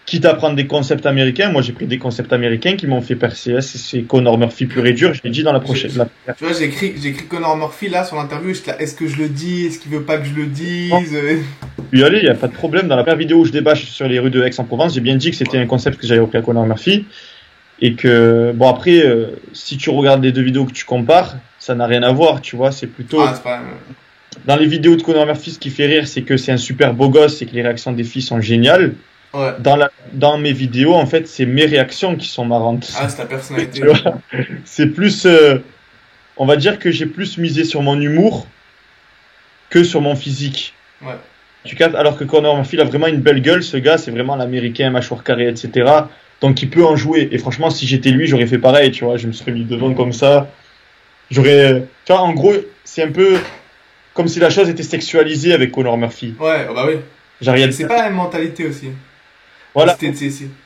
Quitte à prendre des concepts américains, moi j'ai pris des concepts américains qui m'ont fait percer. C'est Connor Murphy pur et dur, je l'ai dit dans la prochaine. Tu vois, j'ai écrit Connor Murphy là sur l'interview, est-ce que je le dis? Est-ce qu'il veut pas que je le dise? Oui, allez, il n'y a pas de problème. Dans la première vidéo où je débâche sur les rues de Aix-en-Provence, j'ai bien dit que c'était un concept que j'avais repris à Connor Murphy. Et que, bon, après, si tu regardes les deux vidéos que tu compares, ça n'a rien à voir, tu vois. C'est plutôt. C'est pas... Dans les vidéos de Connor Murphy, ce qui fait rire, c'est que c'est un super beau gosse et que les réactions des filles sont géniales. Ouais. Dans mes vidéos, en fait, c'est mes réactions qui sont marrantes. Ah, c'est ta personnalité. Tu vois, c'est plus, on va dire que j'ai plus misé sur mon humour que sur mon physique. Ouais. Tu captes, alors que Connor Murphy il a vraiment une belle gueule, ce gars, c'est vraiment l'américain, mâchoire carrée, etc. Donc il peut en jouer. Et franchement, si j'étais lui, j'aurais fait pareil, tu vois. Je me serais mis devant comme ça. Tu vois, en gros, c'est un peu comme si la chose était sexualisée avec Connor Murphy. Ouais, bah oui. C'est pas la même mentalité aussi. Voilà.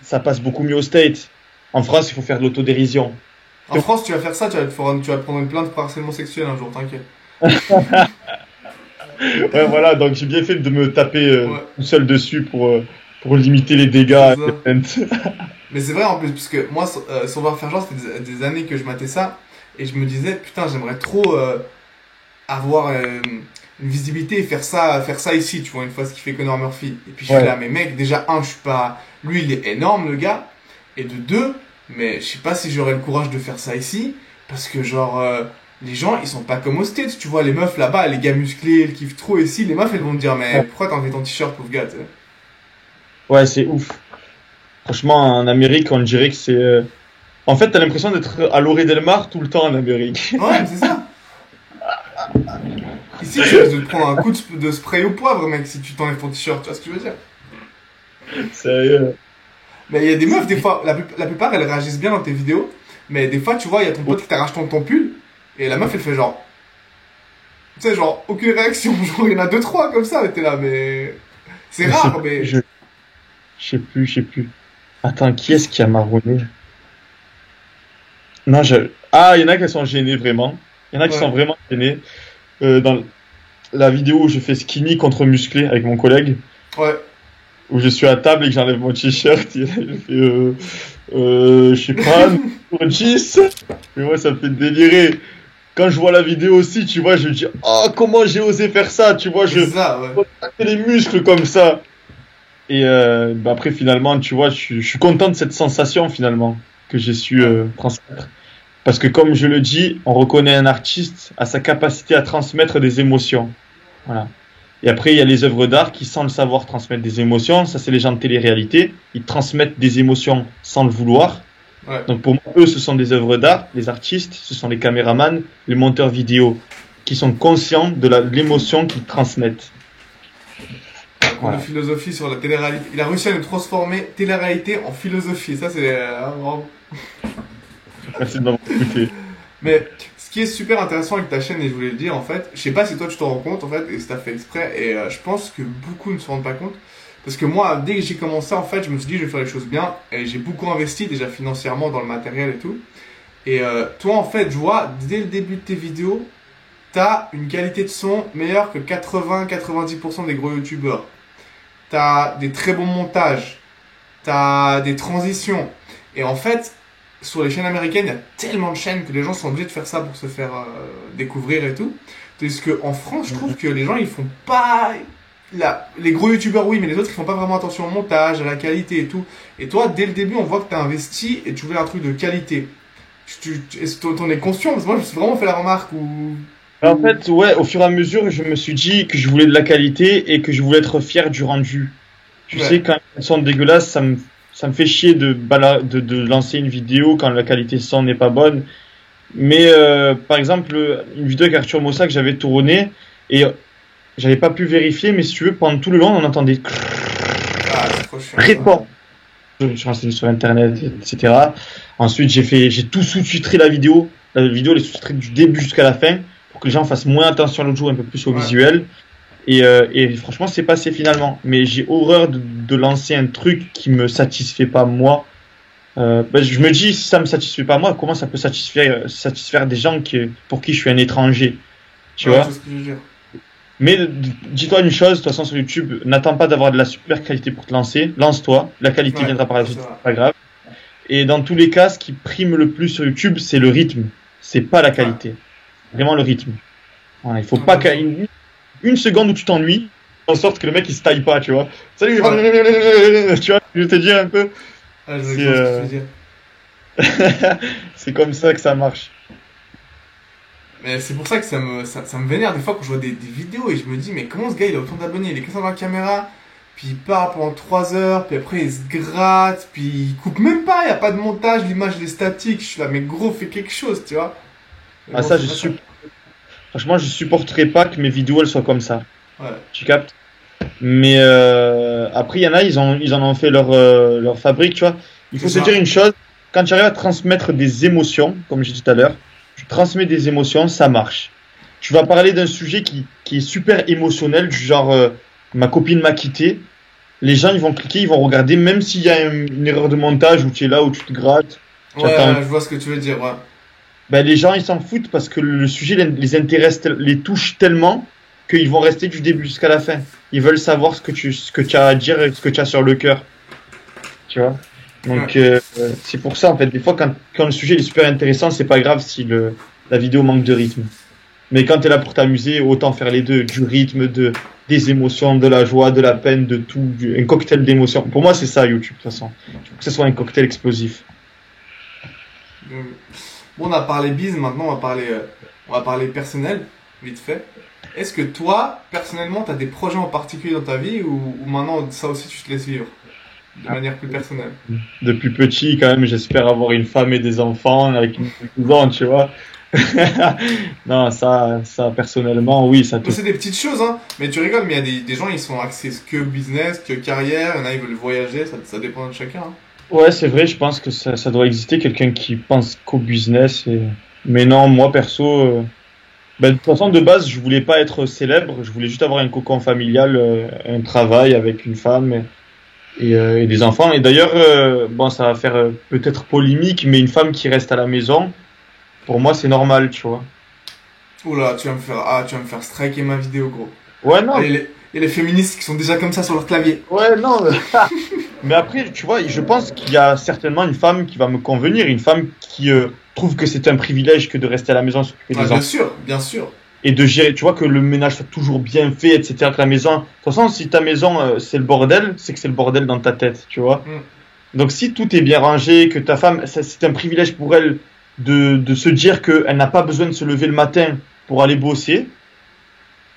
Ça passe beaucoup mieux au States. En France, il faut faire de l'autodérision. En France, tu vas faire ça, tu vas prendre une plainte pour harcèlement sexuel un jour, t'inquiète. Ouais, voilà, donc j'ai bien fait de me taper tout seul dessus pour limiter les dégâts. Mais c'est vrai en plus, parce que moi, sur Voir Faire Genre, ça fait des années que je matais ça, et je me disais, putain, j'aimerais trop avoir une visibilité et faire ça ici, tu vois, une fois ce qu'il fait Connor Murphy. Et puis je suis là, mais mec, déjà, je suis pas. Lui, il est énorme, le gars, et de deux, mais je sais pas si j'aurais le courage de faire ça ici, parce que genre. Les gens, ils sont pas comme aux States, tu vois, les meufs là-bas, les gars musclés, elles kiffent trop ici, les meufs, elles vont me dire, mais pourquoi t'as enlevé ton t-shirt, pauvre gars, t'sais. Ouais, c'est ouf. Franchement, en Amérique, on dirait que En fait, t'as l'impression d'être à l'Orée del Mar tout le temps en Amérique. Ouais, mais c'est ça. Ici, tu risques de te prendre un coup de spray au poivre, mec, si tu t'enlèves ton t-shirt, tu vois ce que je veux dire? Sérieux. Mais il y a des meufs, des fois, la plupart, elles réagissent bien dans tes vidéos, mais des fois, tu vois, il y a ton pote qui t'arrache ton pull, et la meuf, elle fait genre. Tu sais, genre, aucune réaction, genre, il y en a deux, trois comme ça, mais t'es là, mais. C'est rare, mais. Je sais plus. Attends, qui est-ce qui a marronné? Non, Ah, il y en a qui sont gênés, vraiment. Il y en a qui sont Ouais, vraiment gênés. Dans la vidéo où je fais skinny contre musclé avec mon collègue, ouais. où je suis à table et que j'enlève mon t-shirt, il fait, je sais pas, numéro 10. Mais moi, ça me fait délirer. Quand je vois la vidéo aussi, tu vois, je me dis, oh, comment j'ai osé faire ça, tu vois, Mais c'est ça, ouais. contracter les muscles comme ça. Et bah après, finalement, tu vois, je suis content de cette sensation, finalement, que j'ai su Ouais. transmettre. Parce que comme je le dis, on reconnaît un artiste à sa capacité à transmettre des émotions. Voilà. Et après, il y a les œuvres d'art qui, sans le savoir, transmettent des émotions. Ça, c'est les gens de télé-réalité. Ils transmettent des émotions sans le vouloir. Ouais. Donc pour moi, eux, ce sont des œuvres d'art. Les artistes, ce sont les caméramans, les monteurs vidéo, qui sont conscients de l'émotion qu'ils transmettent. Un cours de Voilà. philosophie sur la télé-réalité. Il a réussi à nous transformer télé-réalité en philosophie. Ça, c'est. Vraiment. Merci de m'avoir écouté. Mais ce qui est super intéressant avec ta chaîne, et je voulais le dire en fait, je sais pas si toi tu t'en rends compte en fait, et si t'as fait exprès, et je pense que beaucoup ne se rendent pas compte. Parce que moi, dès que j'ai commencé, en fait, je me suis dit, je vais faire les choses bien, et j'ai beaucoup investi déjà financièrement dans le matériel et tout. Et toi, en fait, je vois, dès le début de tes vidéos, t'as une qualité de son meilleure que 80-90% des gros youtubeurs. T'as des très bons montages, t'as des transitions. Et en fait, sur les chaînes américaines, il y a tellement de chaînes que les gens sont obligés de faire ça pour se faire découvrir et tout. Tandis qu'en France, je trouve que les gens, ils font pas. Les gros youtubeurs, oui, mais les autres, ils font pas vraiment attention au montage, à la qualité et tout. Et toi, dès le début, on voit que t'as investi et tu voulais un truc de qualité. Est-ce que t'en es conscient? Parce que moi, je me suis vraiment fait la remarque où. En fait, ouais, au fur et à mesure, je me suis dit que je voulais de la qualité et que je voulais être fier du rendu. Tu sais, Ouais, quand elles sont dégueulasses, ça me fait chier de lancer une vidéo quand la qualité son n'est pas bonne. Mais par exemple, une vidéo avec Arthur Mossa que j'avais tournée et j'avais pas pu vérifier, mais si tu veux, pendant tout le long, on entendait ah, c'est trop chiant très ça. fort. Je me suis renseigné sur internet, etc. Ensuite, j'ai tout sous-titré la vidéo. La vidéo, elle est sous-titrée du début jusqu'à la fin pour que les gens fassent moins attention à l'autre jour, un peu plus au Ouais, visuel. Et franchement, c'est passé finalement. Mais j'ai horreur de lancer un truc qui me satisfait pas moi. Je me dis, si ça me satisfait pas moi, comment ça peut satisfaire des gens pour qui je suis un étranger, tu ouais, je vois? vois ce que je veux dire. Mais dis-toi une chose, de toute façon sur YouTube, n'attends pas d'avoir de la super qualité pour te lancer. Lance-toi, la qualité Ouais, viendra par la ça c'est suite, vrai. c'est pas grave. Et dans tous les cas, ce qui prime le plus sur YouTube, c'est le rythme. C'est pas la Ouais, qualité. Vraiment le rythme. Voilà, il faut pas intéressant. une seconde où tu t'ennuies, en sorte que le mec il se taille pas, tu vois. Salut, Ouais, tu vois, je vais te dire un peu. ouais, je C'est vois ce que tu veux dire. c'est comme ça que ça marche. Mais c'est pour ça que ça me vénère des fois quand je vois des vidéos et je me dis, mais comment ce gars il a autant d'abonnés? Il est comme ça dans la caméra, puis il parle pendant 3 heures, puis après il se gratte, puis il coupe même pas, il n'y a pas de montage, l'image elle est statique. Je suis là, mais gros, fais quelque chose, tu vois. Mais Ah bon, ça, c'est pas ça. franchement, je supporterais pas que mes vidéos elles soient comme ça. Ouais, Tu captes? Mais après, il y en a, ils en ont fait leur fabrique, tu vois. Il c'est faut se dire ça. une chose, quand tu arrives à transmettre des émotions, comme j'ai dit tout à l'heure, tu transmets des émotions, ça marche. Tu vas parler d'un sujet qui est super émotionnel, du genre ma copine m'a quitté. Les gens, ils vont cliquer, ils vont regarder, même s'il y a une erreur de montage où tu es là, où tu te grattes, Ouais, tu attends. ouais, je vois ce que tu veux dire, ouais. Ben, les gens, ils s'en foutent parce que le sujet les intéresse, les touche tellement qu'ils vont rester du début jusqu'à la fin. Ils veulent savoir ce que tu as à dire et ce que tu as sur le cœur. Tu vois? Ouais, Donc, c'est pour ça, en fait. Des fois, quand le sujet est super intéressant, c'est pas grave si la vidéo manque de rythme. Mais quand tu es là pour t'amuser, autant faire les deux. Du rythme, des émotions, de la joie, de la peine, de tout. Un cocktail d'émotions. Pour moi, c'est ça, YouTube, de toute façon. Il faut que ce soit un cocktail explosif. Euh, bon, on a parlé bise, maintenant on va parler personnel, vite fait. Est-ce que toi, personnellement, t'as des projets en particulier dans ta vie ou maintenant ça aussi tu te laisses vivre? de manière plus personnelle. Depuis petit, quand même, j'espère avoir une femme et des enfants avec une maison, tu vois. Non, ça, personnellement, oui, ça te... C'est des petites choses, hein. Mais tu rigoles, mais il y a des gens, ils sont axés que business, que carrière. Il y en a, ils veulent voyager. Ça dépend de chacun. Hein. Ouais, c'est vrai, je pense que ça doit exister quelqu'un qui pense qu'au business. Mais non, moi, perso, ben, de toute façon, de base, je voulais pas être célèbre. Je voulais juste avoir un cocon familial, un travail avec une femme et des enfants. Et d'ailleurs, bon, ça va faire peut-être polémique, mais une femme qui reste à la maison, pour moi, c'est normal, tu vois. Oula, tu vas me faire striker ma vidéo, gros. Ouais, non. Il y a les féministes qui sont déjà comme ça sur leur clavier. Ouais, non. Mais après, tu vois, je pense qu'il y a certainement une femme qui va me convenir, une femme qui trouve que c'est un privilège que de rester à la maison s'occuper des enfants. Bien sûr, bien sûr. Et de gérer, tu vois, que le ménage soit toujours bien fait, etc. Que la maison, de toute façon, si ta maison c'est le bordel, c'est que c'est le bordel dans ta tête, tu vois. Donc si tout est bien rangé, que ta femme, c'est un privilège pour elle de se dire qu'elle n'a pas besoin de se lever le matin pour aller bosser,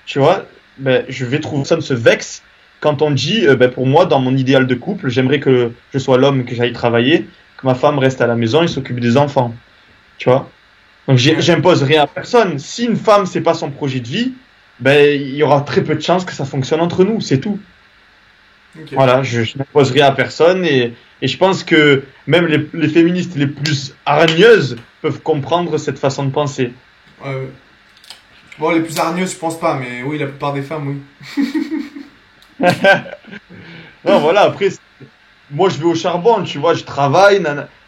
tu vois, ben, je vais trouver ça se vexe quand on dit, ben, pour moi, dans mon idéal de couple, j'aimerais que je sois l'homme, que j'aille travailler, que ma femme reste à la maison et s'occupe des enfants, tu vois. Donc j'impose rien à personne. Si une femme c'est pas son projet de vie, ben il y aura très peu de chances que ça fonctionne entre nous, c'est tout. Okay. Voilà, je n'impose rien à personne et je pense que même les féministes les plus hargneuses peuvent comprendre cette façon de penser. Ouais. Bon, les plus hargneuses, je pense pas, mais oui, la plupart des femmes, oui. Non, voilà, après, moi je vais au charbon, tu vois, je travaille,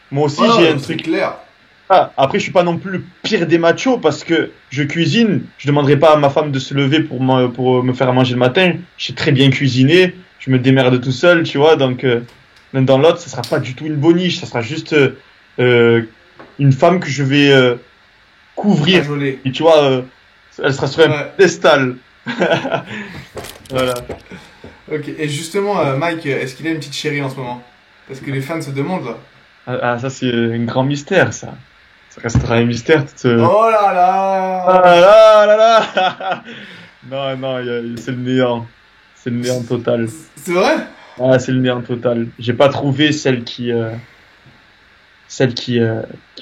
moi aussi j'ai un truc clair. Ah, après, je suis pas non plus le pire des machos parce que je cuisine. Je demanderai pas à ma femme de se lever pour me faire manger le matin. Je sais très bien cuisiner. Je me démerde tout seul, tu vois. Donc, l'un dans l'autre, ça sera pas du tout une boniche. Ça sera juste une femme que je vais couvrir. Et tu vois, elle sera sur un pedestal. Voilà. Ok. Et justement, Mike, est-ce qu'il a une petite chérie en ce moment? Parce que les fans se demandent là. Ah, ça c'est un grand mystère, ça. Ça restera un mystère. Oh là là! Ah là là! Non, c'est le néant. C'est le néant total. C'est vrai? Ah, c'est le néant total. J'ai pas trouvé celle qui me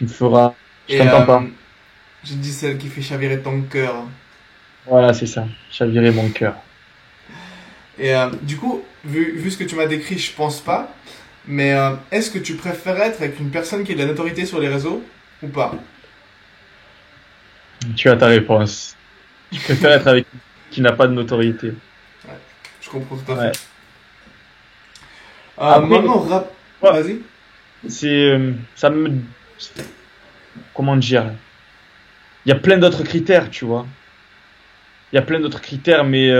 fera. Je t'entends pas. J'ai dit celle qui fait chavirer ton cœur. Voilà, c'est ça. Chavirer mon cœur. Et du coup, vu ce que tu m'as décrit, je pense pas. Mais est-ce que tu préfères être avec une personne qui a de la notoriété sur les réseaux ou pas? Tu as ta réponse. Je préfère être avec qui n'a pas de notoriété. Ouais, je comprends tout à fait. Ouais. Maintenant, vas-y. Ça me... Comment dire? Il y a plein d'autres critères, tu vois. Il y a plein d'autres critères, mais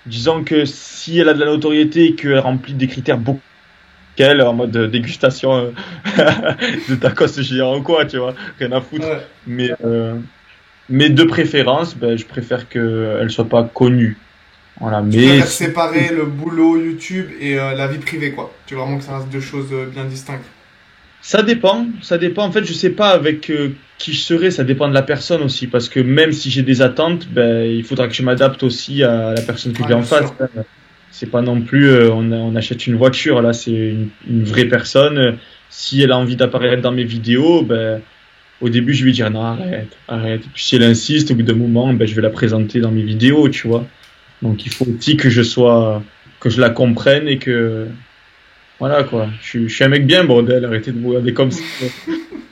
disons que si elle a de la notoriété et qu'elle remplit des critères beaucoup qu'elle, en mode dégustation de tacos géant ou quoi, tu vois, rien à foutre. Ouais. Mais de préférence, ben, je préfère qu'elle soit pas connue. Voilà, tu préfères séparer le boulot YouTube et la vie privée, quoi. Tu veux vraiment que ça reste deux choses bien distinctes. Ça dépend. En fait, je sais pas avec qui je serai, ça dépend de la personne aussi, parce que même si j'ai des attentes, ben, il faudra que je m'adapte aussi à la personne que j'ai en face. C'est pas non plus, on achète une voiture, là, c'est une vraie personne. Si elle a envie d'apparaître dans mes vidéos, ben, au début, je vais dire non, arrête. Et puis si elle insiste, au bout d'un moment, ben, je vais la présenter dans mes vidéos, tu vois. Donc il faut aussi que je la comprenne et que, voilà, quoi. Je suis un mec bien, bordel, arrêtez de vous regarder comme ça.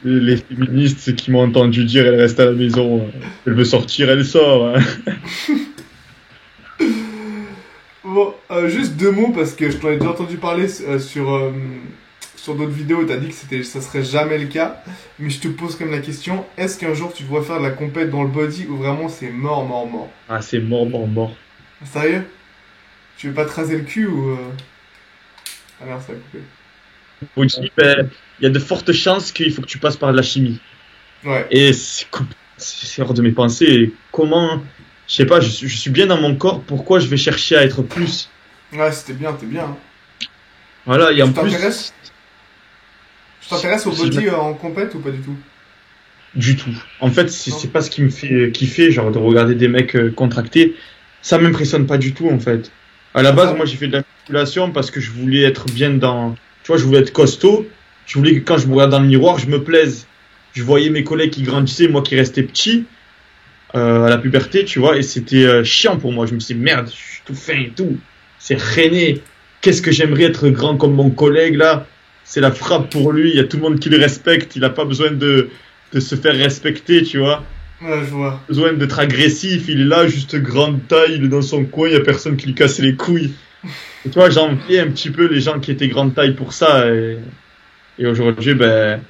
Les féministes qui m'ont entendu dire, elle reste à la maison, elle veut sortir, elle sort. Hein. Bon, juste deux mots parce que je t'en ai déjà entendu parler sur d'autres vidéos. T'as dit que ça serait jamais le cas, mais je te pose quand même la question, est-ce qu'un jour tu devrais faire de la compète dans le body ou vraiment c'est mort? Ah, c'est mort. Sérieux? Tu veux pas te raser le cul ou Ah non, ça a coupé. Oui, ben, il y a de fortes chances qu'il faut que tu passes par de la chimie. Ouais. Et c'est hors de mes pensées. Comment... Je sais pas, je suis bien dans mon corps, pourquoi je vais chercher à être plus? Ouais, t'es bien. Hein. Voilà, et en plus... Tu t'intéresses au body en compète ou pas du tout? Du tout. En fait, c'est pas ce qui me fait kiffer, genre de regarder des mecs contractés. Ça m'impressionne pas du tout, en fait. À la base, moi, j'ai fait de la musculation parce que je voulais être bien dans, tu vois, je voulais être costaud. Je voulais que quand je me regarde dans le miroir, je me plaise. Je voyais mes collègues qui grandissaient, moi qui restais petit, à la puberté, tu vois, et c'était chiant pour moi. Je me suis dit, merde, je suis tout fin et tout. C'est rené. Qu'est-ce que j'aimerais être grand comme mon collègue, là. C'est la frappe pour lui. Il y a tout le monde qui le respecte. Il n'a pas besoin de se faire respecter, tu vois. Ouais, je vois. Besoin d'être agressif. Il est là, juste grande taille. Il est dans son coin. Il n'y a personne qui lui casse les couilles. Et tu vois, j'enviais un petit peu les gens qui étaient grande taille pour ça. Et aujourd'hui, ben,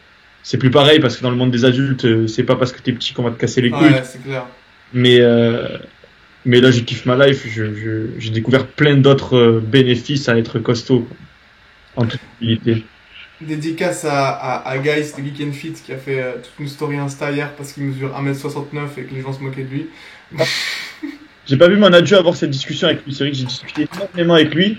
c'est plus pareil parce que dans le monde des adultes, c'est pas parce que t'es petit qu'on va te casser les couilles. Ouais, c'est clair. Mais là, je kiffe ma life. J'ai découvert plein d'autres bénéfices à être costaud, quoi, en toute humilité. Dédicace à Guys de Geek and Fit qui a fait toute une story Insta hier parce qu'il mesure 1m69 et que les gens se moquaient de lui. J'ai pas vu mon adieu avoir cette discussion avec lui. C'est vrai que j'ai discuté énormément avec lui.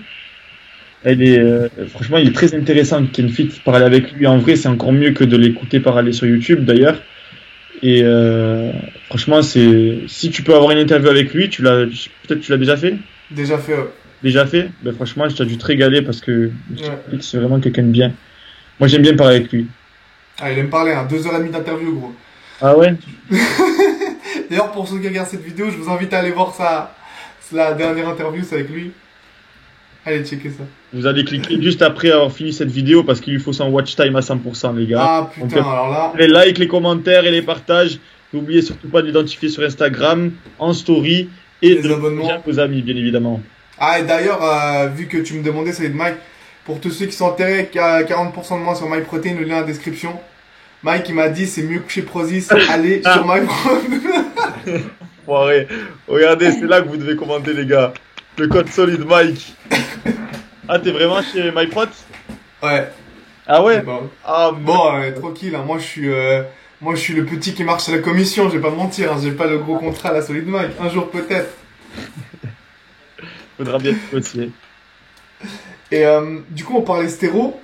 Franchement, il est très intéressant, Ken Fit. Parler avec lui en vrai, c'est encore mieux que de l'écouter parler sur YouTube d'ailleurs. Et franchement, si tu peux avoir une interview avec lui, peut-être tu l'as déjà fait. Déjà fait. Déjà fait. Ben franchement, tu as dû te régaler parce que Ouais. c'est vraiment quelqu'un de bien. Moi, j'aime bien parler avec lui. Ah, il aime parler, hein. 2h30 d'interview, gros. Ah ouais? D'ailleurs, pour ceux qui regardent cette vidéo, je vous invite à aller voir ça. C'est la dernière interview, c'est avec lui. Allez, checker ça. Vous allez cliquer juste après avoir fini cette vidéo parce qu'il lui faut son watch time à 100%, les gars. Ah putain, alors là. Les likes, les commentaires et les partages. N'oubliez surtout pas de l'identifier sur Instagram, en story et Les de abonnements. le à vos amis, bien évidemment. Ah, et d'ailleurs, vu que tu me demandais, c'est de Mike, pour tous ceux qui sont intéressés, qu'il y a 40% de moins sur MyProtein, le lien dans la description. Mike, il m'a dit, c'est mieux que chez Prozis, allez sur MyProtein. Foiré. Regardez, c'est là que vous devez commenter, les gars. Le code solide Mike. Ah, t'es vraiment chez MyProt? Ouais. Ah ouais? Bon, Ah tranquille, hein. Moi, je suis le petit qui marche à la commission, je vais pas mentir, hein. J'ai pas le gros contrat à la Solid Mike. Un jour peut-être. faudra bien te motiver. Et du coup, on parlait stéro.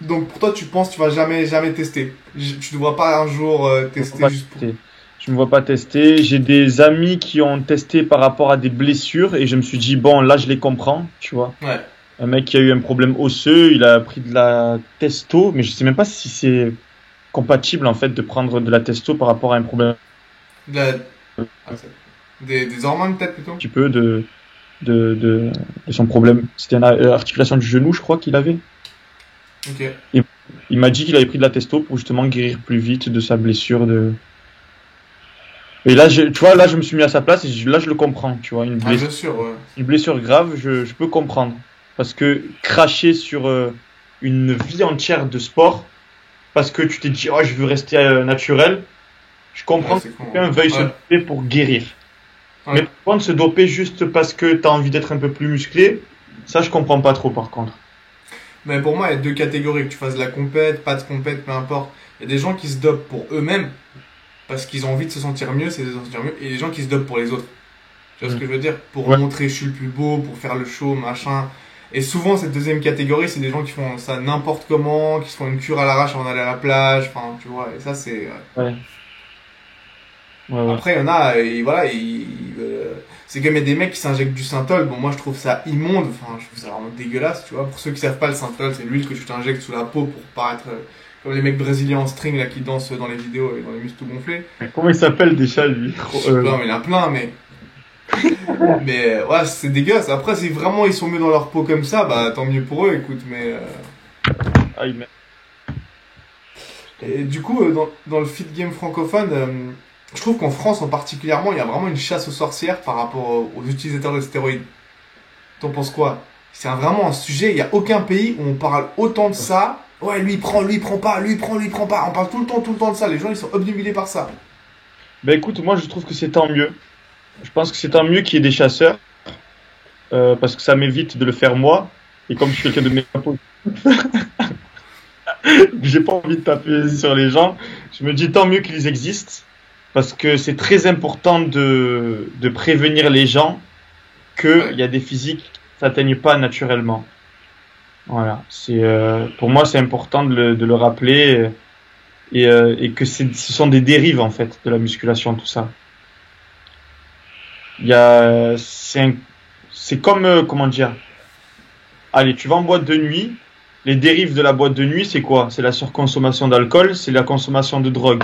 Donc pour toi, tu penses que tu vas jamais tester. Tu ne devras pas un jour tester juste pour... Je me vois pas tester. J'ai des amis qui ont testé par rapport à des blessures et je me suis dit, bon, là, je les comprends, tu vois. Ouais. Un mec qui a eu un problème osseux, il a pris de la testo, mais je sais même pas si c'est compatible, en fait, de prendre de la testo par rapport à un problème. Des hormones, peut-être, plutôt? Un petit peu de son problème. C'était une articulation du genou, je crois qu'il avait. Ok. Il m'a dit qu'il avait pris de la testo pour justement guérir plus vite de sa blessure Et là, tu vois, là, je me suis mis à sa place et là, je le comprends, tu vois. Une blessure, ouais. Une blessure grave, je peux comprendre. Parce que cracher sur une vie entière de sport, parce que tu t'es dit, oh, je veux rester naturel, je comprends que quelqu'un veuille se doper pour guérir. Ouais. Mais par contre, se doper juste parce que tu as envie d'être un peu plus musclé, ça, je comprends pas trop, par contre. Mais pour moi, il y a deux catégories. Que tu fasses de la compète, pas de compète, peu importe. Il y a des gens qui se dopent pour eux-mêmes, parce qu'ils ont envie de se sentir mieux, c'est de se sentir mieux, et des gens qui se dopent pour les autres. Tu vois ce que je veux dire? Pour montrer je suis le plus beau, pour faire le show, machin. Et souvent, cette deuxième catégorie, c'est des gens qui font ça n'importe comment, qui se font une cure à l'arrache avant d'aller à la plage, enfin, tu vois, et ça, c'est... Ouais. Après, il y en a, et voilà, c'est comme il y a des mecs qui s'injectent du synthol. Bon, moi, je trouve ça immonde, enfin, je trouve ça vraiment dégueulasse, tu vois. Pour ceux qui savent pas, le synthol, c'est l'huile que tu t'injectes sous la peau pour paraître comme les mecs brésiliens en string, là, qui dansent dans les vidéos avec dans les muscles tout gonflés. Comment il s'appelle déjà, lui? Non, mais il y en a plein, mais... mais ouais, c'est dégueulasse. Après, si vraiment ils sont mieux dans leur peau comme ça, bah tant mieux pour eux, écoute, mais... Et du coup, dans le fit game francophone, je trouve qu'en France en particulièrement, il y a vraiment une chasse aux sorcières par rapport aux utilisateurs de stéroïdes. T'en penses quoi? C'est vraiment un sujet, il n'y a aucun pays où on parle autant de ça. Ouais, lui prend pas, lui prend pas. On parle tout le temps de ça, les gens ils sont obnubilés par ça. Bah écoute, moi je trouve que c'est tant mieux. Je pense que c'est tant mieux qu'il y ait des chasseurs, parce que ça m'évite de le faire moi. Et comme je suis quelqu'un de méga j'ai pas envie de taper sur les gens. Je me dis tant mieux qu'ils existent, parce que c'est très important de prévenir les gens qu'il y a des physiques qui s'atteignent pas naturellement. Voilà, pour moi c'est important de le rappeler et que ce sont des dérives en fait de la musculation, tout ça. c'est comme, comment dire, allez, tu vas en boîte de nuit, les dérives de la boîte de nuit, c'est quoi? C'est la surconsommation d'alcool, c'est la consommation de drogue.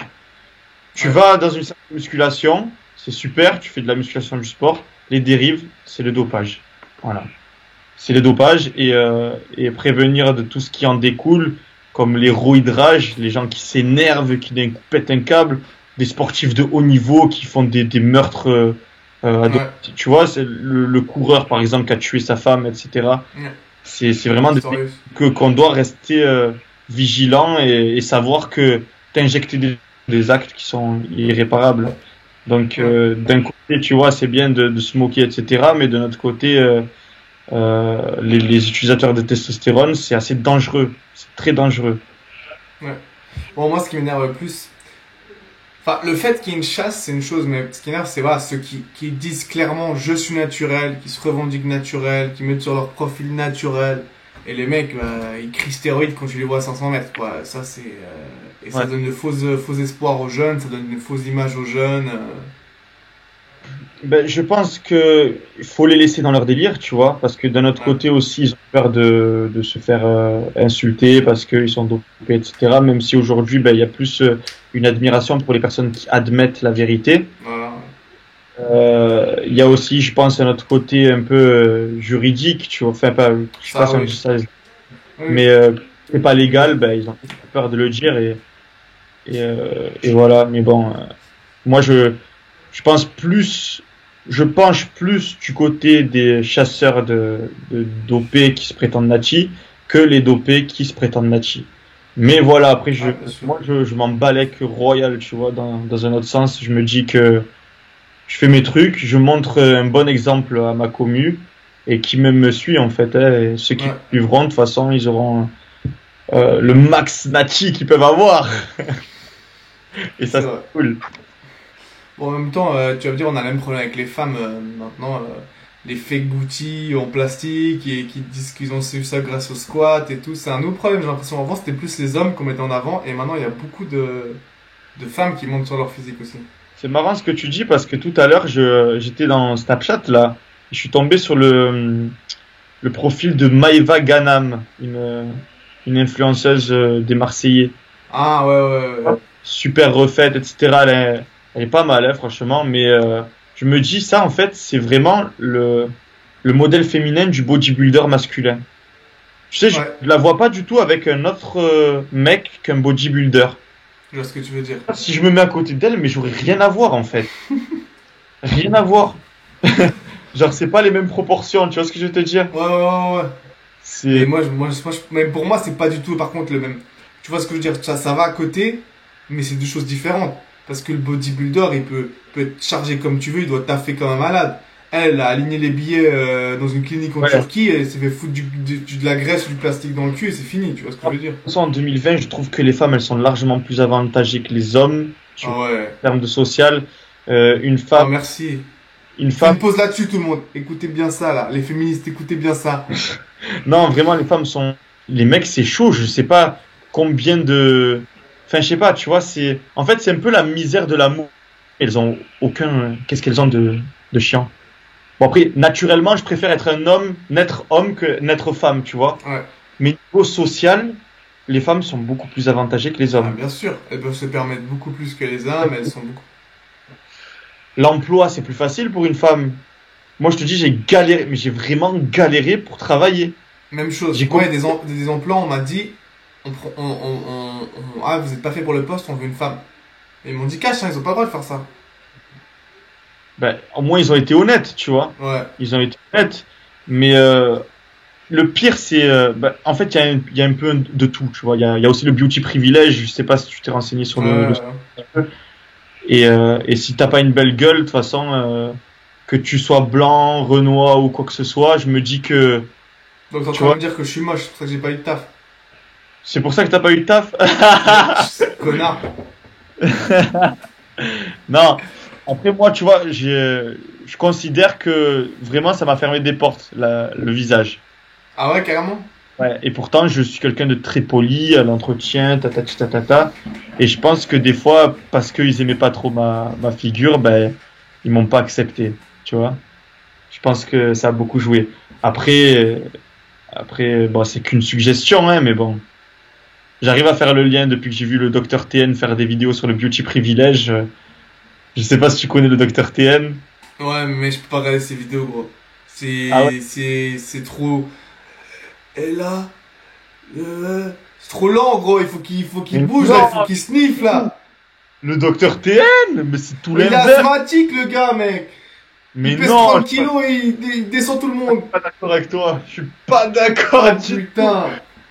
Tu Ouais. vas dans une salle de musculation, c'est super, tu fais de la musculation du sport, les dérives, c'est le dopage. Voilà. C'est le dopage et prévenir de tout ce qui en découle, comme les rouidrages, les gens qui s'énervent, qui d'un coup pètent un câble, des sportifs de haut niveau qui font des meurtres, Ouais. tu vois, c'est le coureur par exemple qui a tué sa femme, etc. Ouais. C'est vraiment Historique. qu'on doit rester vigilant et savoir que t'injecter des actes qui sont irréparables. Donc Ouais. d'un côté, tu vois, c'est bien de se moquer, etc. Mais de notre côté, les utilisateurs de testostérone, c'est assez dangereux. C'est très dangereux. Ouais. Bon, moi, ce qui m'énerve le plus, enfin, le fait qu'il y ait une chasse, c'est une chose, mais ce qui m'énerve, c'est voilà, ceux qui disent clairement je suis naturel, qui se revendiquent naturel, qui mettent sur leur profil naturel. Et les mecs, bah, ils crient stéroïdes quand tu les vois à 500 mètres, quoi. Ça, c'est. Et ça Ouais. donne de faux espoirs aux jeunes, ça donne une fausse image aux jeunes. Ben, je pense que il faut les laisser dans leur délire, tu vois, parce que d'un autre Ouais. côté aussi, ils ont peur de se faire insulter parce qu'ils sont dopés, etc. Même si aujourd'hui, ben, il y a plus une admiration pour les personnes qui admettent la vérité. Voilà. Il y a aussi, je pense, un autre côté un peu juridique, tu vois, enfin, pas, je sais pas Ça, si on oui. dit ça, Oui. mais c'est pas légal, ben, ils ont peur de le dire et voilà. Mais bon, moi, je pense plus, je penche plus du côté des chasseurs de dopés qui se prétendent natis que les dopés qui se prétendent natis. Mais voilà, après, Ah, bien sûr. je m'en balèque royal, tu vois, dans un autre sens. Je me dis que je fais mes trucs, je montre un bon exemple à ma commu et qui même me suit, en fait. Hein, et ceux qui me Ouais. suivront, de toute façon, ils auront le max nati qu'ils peuvent avoir. Et ça, C'est c'est vrai. cool. Bon, en même temps, tu vas me dire, on a le même problème avec les femmes maintenant. Les fake booty en plastique et qui disent qu'ils ont su ça grâce au squat et tout. C'est un nouveau problème, j'ai l'impression. Avant, c'était plus les hommes qu'on mettait en avant et maintenant, il y a beaucoup de femmes qui montent sur leur physique aussi. C'est marrant ce que tu dis parce que tout à l'heure, j'étais dans Snapchat là, et je suis tombé sur le profil de Maëva Ganam, une influenceuse des Marseillais, Ah, ouais, ouais, ouais. super refaite, etc. Elle est pas mal, hein, franchement, mais je me dis ça en fait, c'est vraiment le modèle féminin du bodybuilder masculin. Tu sais, Ouais, je la vois pas du tout avec un autre mec qu'un bodybuilder. je vois ce que tu veux dire. Si je me mets à côté d'elle, mais j'aurais rien à voir en fait. Rien à voir. Genre, c'est pas les mêmes proportions, tu vois ce que je veux te dire? Ouais, ouais, ouais, ouais. Mais C'est. même pour moi, c'est pas du tout, par contre, le même. Tu vois ce que je veux dire? Ça va à côté, mais c'est deux choses différentes. Parce que le bodybuilder, peut être chargé comme tu veux, il doit taffer comme un malade. Elle a aligné les billets dans une clinique en Ouais. Turquie, elle s'est fait foutre de la graisse ou du plastique dans le cul et c'est fini, tu vois ce que je veux dire? En 2020, je trouve que les femmes, elles sont largement plus avantagées que les hommes, Ah ouais. en termes de social. Une Ah femme, merci. une Fais une femme. pause là-dessus tout le monde. Écoutez bien ça là. Les féministes, écoutez bien ça. Non, vraiment, les femmes sont. Les mecs, c'est chaud. Je sais pas combien de. Enfin, je sais pas, tu vois, c'est. En fait, c'est un peu la misère de l'amour. Elles ont aucun. Qu'est-ce qu'elles ont de chiant? Bon, après, naturellement, je préfère être un homme, naître homme que naître femme, tu vois. Ouais. Mais niveau social, les femmes sont beaucoup plus avantagées que les Ah hommes. bien sûr. Elles peuvent se permettre beaucoup plus que les hommes, elles sont beaucoup. L'emploi, c'est plus facile pour une femme. Moi, je te dis, j'ai galéré, mais j'ai vraiment galéré pour travailler. Même chose. J'ai Moi, il y a compris. des emplois, on m'a dit, ah, vous êtes pas fait pour le poste, on veut une femme. Et ils m'ont dit, cache, hein, ils ont pas le droit de faire ça. Ben, au moins, ils ont été honnêtes, tu vois. Ouais. Ils ont été honnêtes. Mais le pire, c'est... ben, en fait, il y a un peu de tout, tu vois. Il y a aussi le beauty privilège. Je sais pas si tu t'es renseigné sur Ouais. et si t'as pas une belle gueule, de toute façon, que tu sois blanc, renois ou quoi que ce soit, je me dis que... Donc t'es en Tu train de vois, me dire que je suis moche, c'est pour ça que j'ai pas eu de taf. c'est pour ça que t'as pas eu de taf. Connard. Non. Après, moi, tu vois, je considère que vraiment, ça m'a fermé des portes, le visage. Ah ouais, carrément? Ouais. Et pourtant, je suis quelqu'un de très poli à l'entretien, ta. Et je pense que des fois, parce qu'ils aimaient pas trop ma figure, ben, ils m'ont pas accepté. Tu vois? Je pense que ça a beaucoup joué. Après, bon, c'est qu'une suggestion, hein, mais bon. J'arrive à faire le lien depuis que j'ai vu le Dr TN faire des vidéos sur le beauty privilège. Je sais pas si tu connais le Dr TN. Ouais, mais je peux pas regarder ces vidéos, gros. Ah ouais? C'est trop. Et là, c'est trop lent, gros. Il faut qu'il Mais bouge, là. Il faut non, qu'il sniffe, là. le Dr TN, mais c'est tout Mais il est l'inverse. asthmatique, le gars, mec. Mais Il pèse non, 30 je suis kilos et il descend tout le monde. pas d'accord avec toi. Je suis pas d'accord Oh, du tout. putain.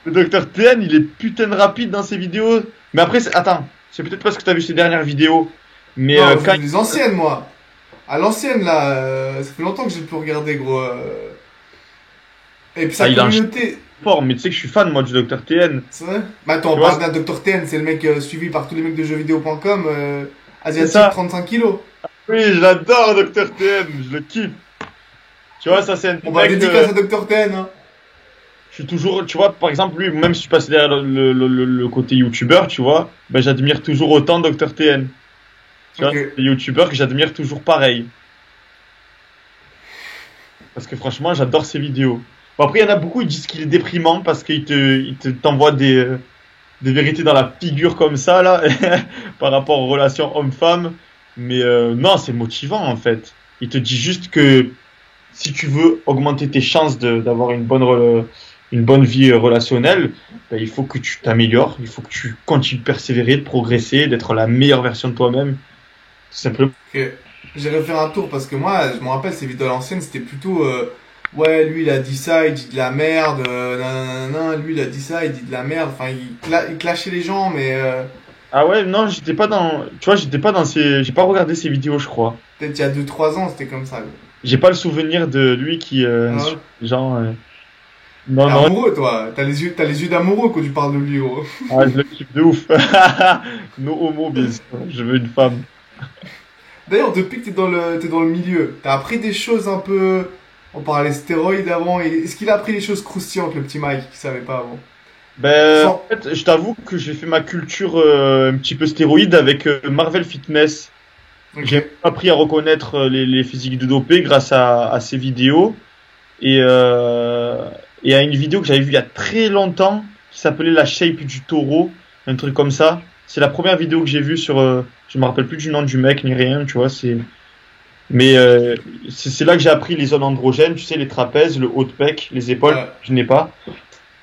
Le Dr TN, il est putain de rapide dans ses vidéos. Mais après, attends, c'est peut-être parce que t'as vu ses dernières vidéos. Mais Non, quand c'est les anciennes, moi. À l'ancienne, là, ça fait longtemps que j'ai pu regarder, gros. Et puis sa il a un communauté. fort, mais tu sais que je suis fan, moi, du Dr TN. C'est vrai? Mais attends, Tu on vois, parle d'un Dr. Ten, c'est le mec suivi par tous les mecs de jeuxvideo.com, c'est asiatique, ça. 35 kilos. Oui, j'adore Dr TN, je le kiffe. Tu vois, ça, c'est un On va mec. dédicace à Dr. Ten, hein. Je suis toujours, tu vois, par exemple, lui, même si je suis passé derrière le côté youtubeur, tu vois, ben, j'admire toujours autant Dr TN. Tu vois, Ok. c'est des youtubeurs que j'admire toujours pareil. Parce que franchement, j'adore ses vidéos. Bon, après, il y en a beaucoup, ils disent qu'il est déprimant parce t'envoie des vérités dans la figure comme ça, là, par rapport aux relations homme-femme. Mais non, c'est motivant, en fait. Il te dit juste que si tu veux augmenter tes chances d'avoir une bonne vie relationnelle, ben, il faut que tu t'améliores, il faut que tu continues de persévérer, de progresser, d'être la meilleure version de toi-même. Tout simplement. Ok. J'irai faire un tour parce que moi, je me rappelle, ces vidéos à l'ancienne, c'était plutôt. Ouais, lui il a dit ça, il dit de la merde, nanana, lui il a dit ça, il dit de la merde. Enfin, il clashait les gens, mais Ah ouais, non, j'étais pas dans, tu vois, j'ai pas regardé ses vidéos, je crois. peut-être il y a 2 3 ans, c'était comme ça. Gros. J'ai pas le souvenir de lui qui Ah ouais. insulte les gens. Non, T'es non, amoureux, toi. T'as les yeux d'amoureux quand tu parles de lui, gros. ah, je le kiffe de ouf. No homo, bien sûr. Je veux une femme. D'ailleurs, depuis que t'es dans le milieu, t'as appris des choses un peu. On parlait stéroïdes avant. Est-ce qu'il a appris des choses croustillantes, le petit Mike, qui savait pas avant? Ben, en Sans. fait, je t'avoue que j'ai fait ma culture un petit peu stéroïde avec Marvel Fitness. Ok. J'ai appris à reconnaître les physiques de dopé grâce à ces vidéos et, et à une vidéo que j'avais vue il y a très longtemps qui s'appelait La Shape du Taureau, un truc comme ça. C'est la première vidéo que j'ai vue sur. Je me rappelle plus du nom du mec ni rien, tu vois. Mais c'est là que j'ai appris les zones androgènes, tu sais, les trapèzes, le haut de pec, les épaules. Ouais. Je n'ai pas.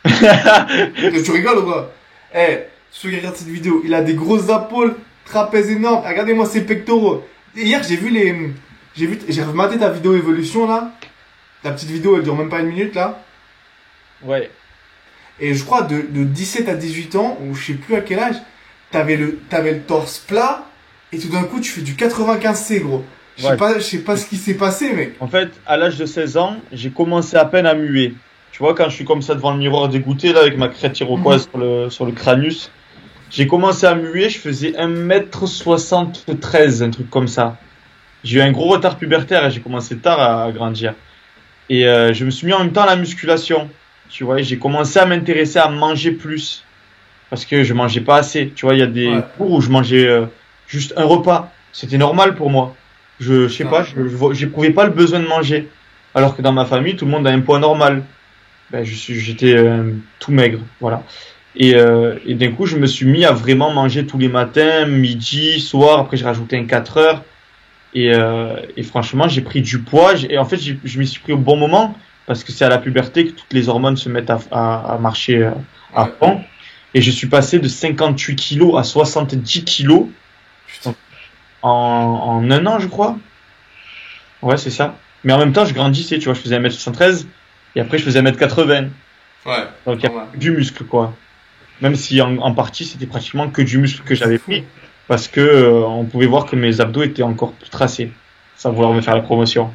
Tu rigoles ou quoi? Eh, ceux qui regardent cette vidéo, il a des grosses épaules, trapèzes énormes. Regardez-moi ses pectoraux. Hier, j'ai rematé ta vidéo évolution là. Ta petite vidéo, elle dure même pas 1 minute là. Ouais. Et je crois de 17 à 18 ans, ou je sais plus à quel âge, t'avais le torse plat, et tout d'un coup, tu fais du 95C, gros. Ouais. Je sais pas ce qui s'est passé, mec. En fait, à l'âge de 16 ans, j'ai commencé à peine à muer. Tu vois, quand je suis comme ça devant le miroir dégoûté, là, avec ma crête iroquoise sur le crânus, j'ai commencé à muer, je faisais 1m73, un truc comme ça. J'ai eu un gros retard pubertaire et j'ai commencé tard à grandir. Et je me suis mis en même temps à la musculation. Tu vois, et j'ai commencé à m'intéresser à manger plus. Parce que je mangeais pas assez. Tu vois, il y a des Ouais. cours où je mangeais juste un repas. C'était normal pour moi. Je sais pas, Putain. j'éprouvais pas le besoin de manger. Alors que dans ma famille, tout le monde a un poids normal. Ben, j'étais tout maigre, voilà. Et d'un coup, je me suis mis à vraiment manger tous les matins, midi, soir. Après, j'ai rajouté un 4 heures. Et franchement, j'ai pris du poids. Et en fait, je m'y suis pris au bon moment parce que c'est à la puberté que toutes les hormones se mettent à marcher à Ouais. fond. Et je suis passé de 58 kilos à 70 kilos Putain. en un an, je crois. Ouais, c'est ça. Mais en même temps, je grandissais, tu vois, je faisais 1m73 et après, je faisais 1m80. Ouais. Donc, il y a Normal. du muscle, quoi. Même si en partie, c'était pratiquement que du muscle que j'avais C'est fou. pris. Parce que on pouvait voir que mes abdos étaient encore plus tracés. Sans vouloir me faire la promotion.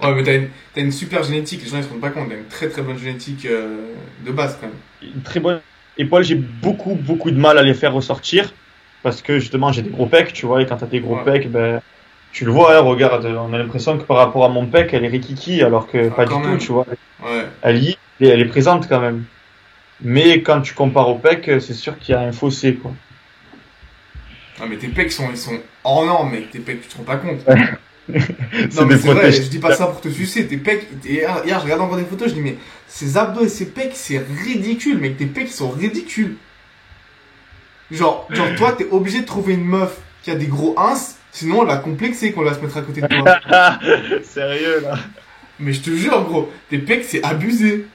Ouais, mais t'as une super génétique, les gens ils se rendent pas compte. T'as une très très bonne génétique de base quand même. Une très bonne épaule, j'ai beaucoup, beaucoup de mal à les faire ressortir. Parce que justement, j'ai des gros pecs, tu vois. Et quand t'as des gros Ouais. pecs, ben, tu le vois, hein, regarde, on a l'impression que par rapport à mon pec, elle est rikiki. Alors que Ah, pas du quand tout, même. tu vois. Ouais. Elle est présente quand même. Mais quand tu compares au pec, c'est sûr qu'il y a un fossé, quoi. Ah, mais tes pecs ils sont hors normes, mec. Tes pecs, tu te rends pas compte. Non, mais des c'est vrai, protèges. je dis pas ça pour te sucer. Tes pecs, hier, je regarde encore des photos, je dis, mais ces abdos et ces pecs, c'est ridicule, mec. Tes pecs, ils sont ridicules. Genre, toi, t'es obligé de trouver une meuf qui a des gros ins, sinon on l'a complexé qu'on va se mettre à côté de toi. Sérieux, là. Mais je te jure, gros, tes pecs, c'est abusé.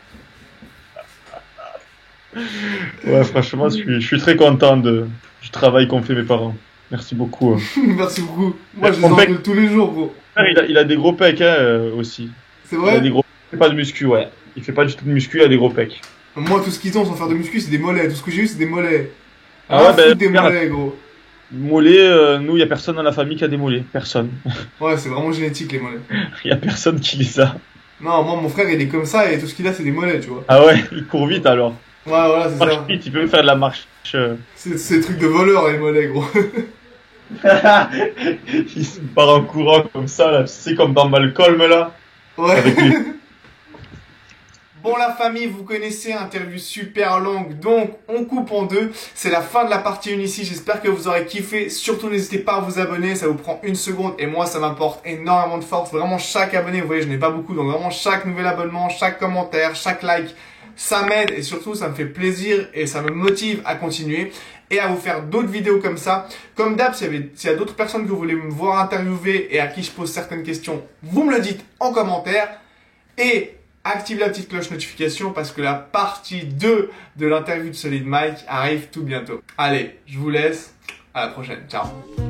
Ouais, franchement, je suis très content du travail qu'ont fait mes parents. Merci beaucoup. Merci beaucoup. Moi, je les Mon pec, engueule tous les jours, gros. il a des gros pecs, hein, aussi. C'est Il a vrai? des gros. Il fait pas de muscu, ouais. Il fait pas du tout de muscu, il a des gros pecs. Moi, tout ce qu'ils ont sans faire de muscu, c'est des mollets. Tout ce que j'ai eu, c'est des mollets. Ah Ah, ouais, ben, foutre des regarde, mollets, gros. mollets, nous, il y a personne dans la famille qui a des mollets. Personne. Ouais, c'est vraiment génétique, les mollets. Il y a personne qui les a. Non, moi, mon frère, il est comme ça et tout ce qu'il a, c'est des mollets, tu vois. Ah ouais, il court vite alors. Ouais, voilà, c'est Marche ça. vite, il peut faire de la marche. C'est des trucs de voleurs, les mollets, gros. Il se part en courant comme ça, là. C'est comme dans Malcolm, là. Ouais. Avec les... Bon, la famille, vous connaissez, interview super longue, donc on coupe en deux. C'est la fin de la partie 1 ici, j'espère que vous aurez kiffé. Surtout, n'hésitez pas à vous abonner, ça vous prend une seconde et moi, ça m'apporte énormément de force. Vraiment, chaque abonné, vous voyez, je n'ai pas beaucoup, donc vraiment, chaque nouvel abonnement, chaque commentaire, chaque like, ça m'aide et surtout, ça me fait plaisir et ça me motive à continuer et à vous faire d'autres vidéos comme ça. Comme d'hab, s'il y a d'autres personnes que vous voulez me voir interviewer et à qui je pose certaines questions, vous me le dites en commentaire et activez la petite cloche notification parce que la partie 2 de l'interview de Solid Mike arrive tout bientôt. Allez, je vous laisse. À la prochaine. Ciao.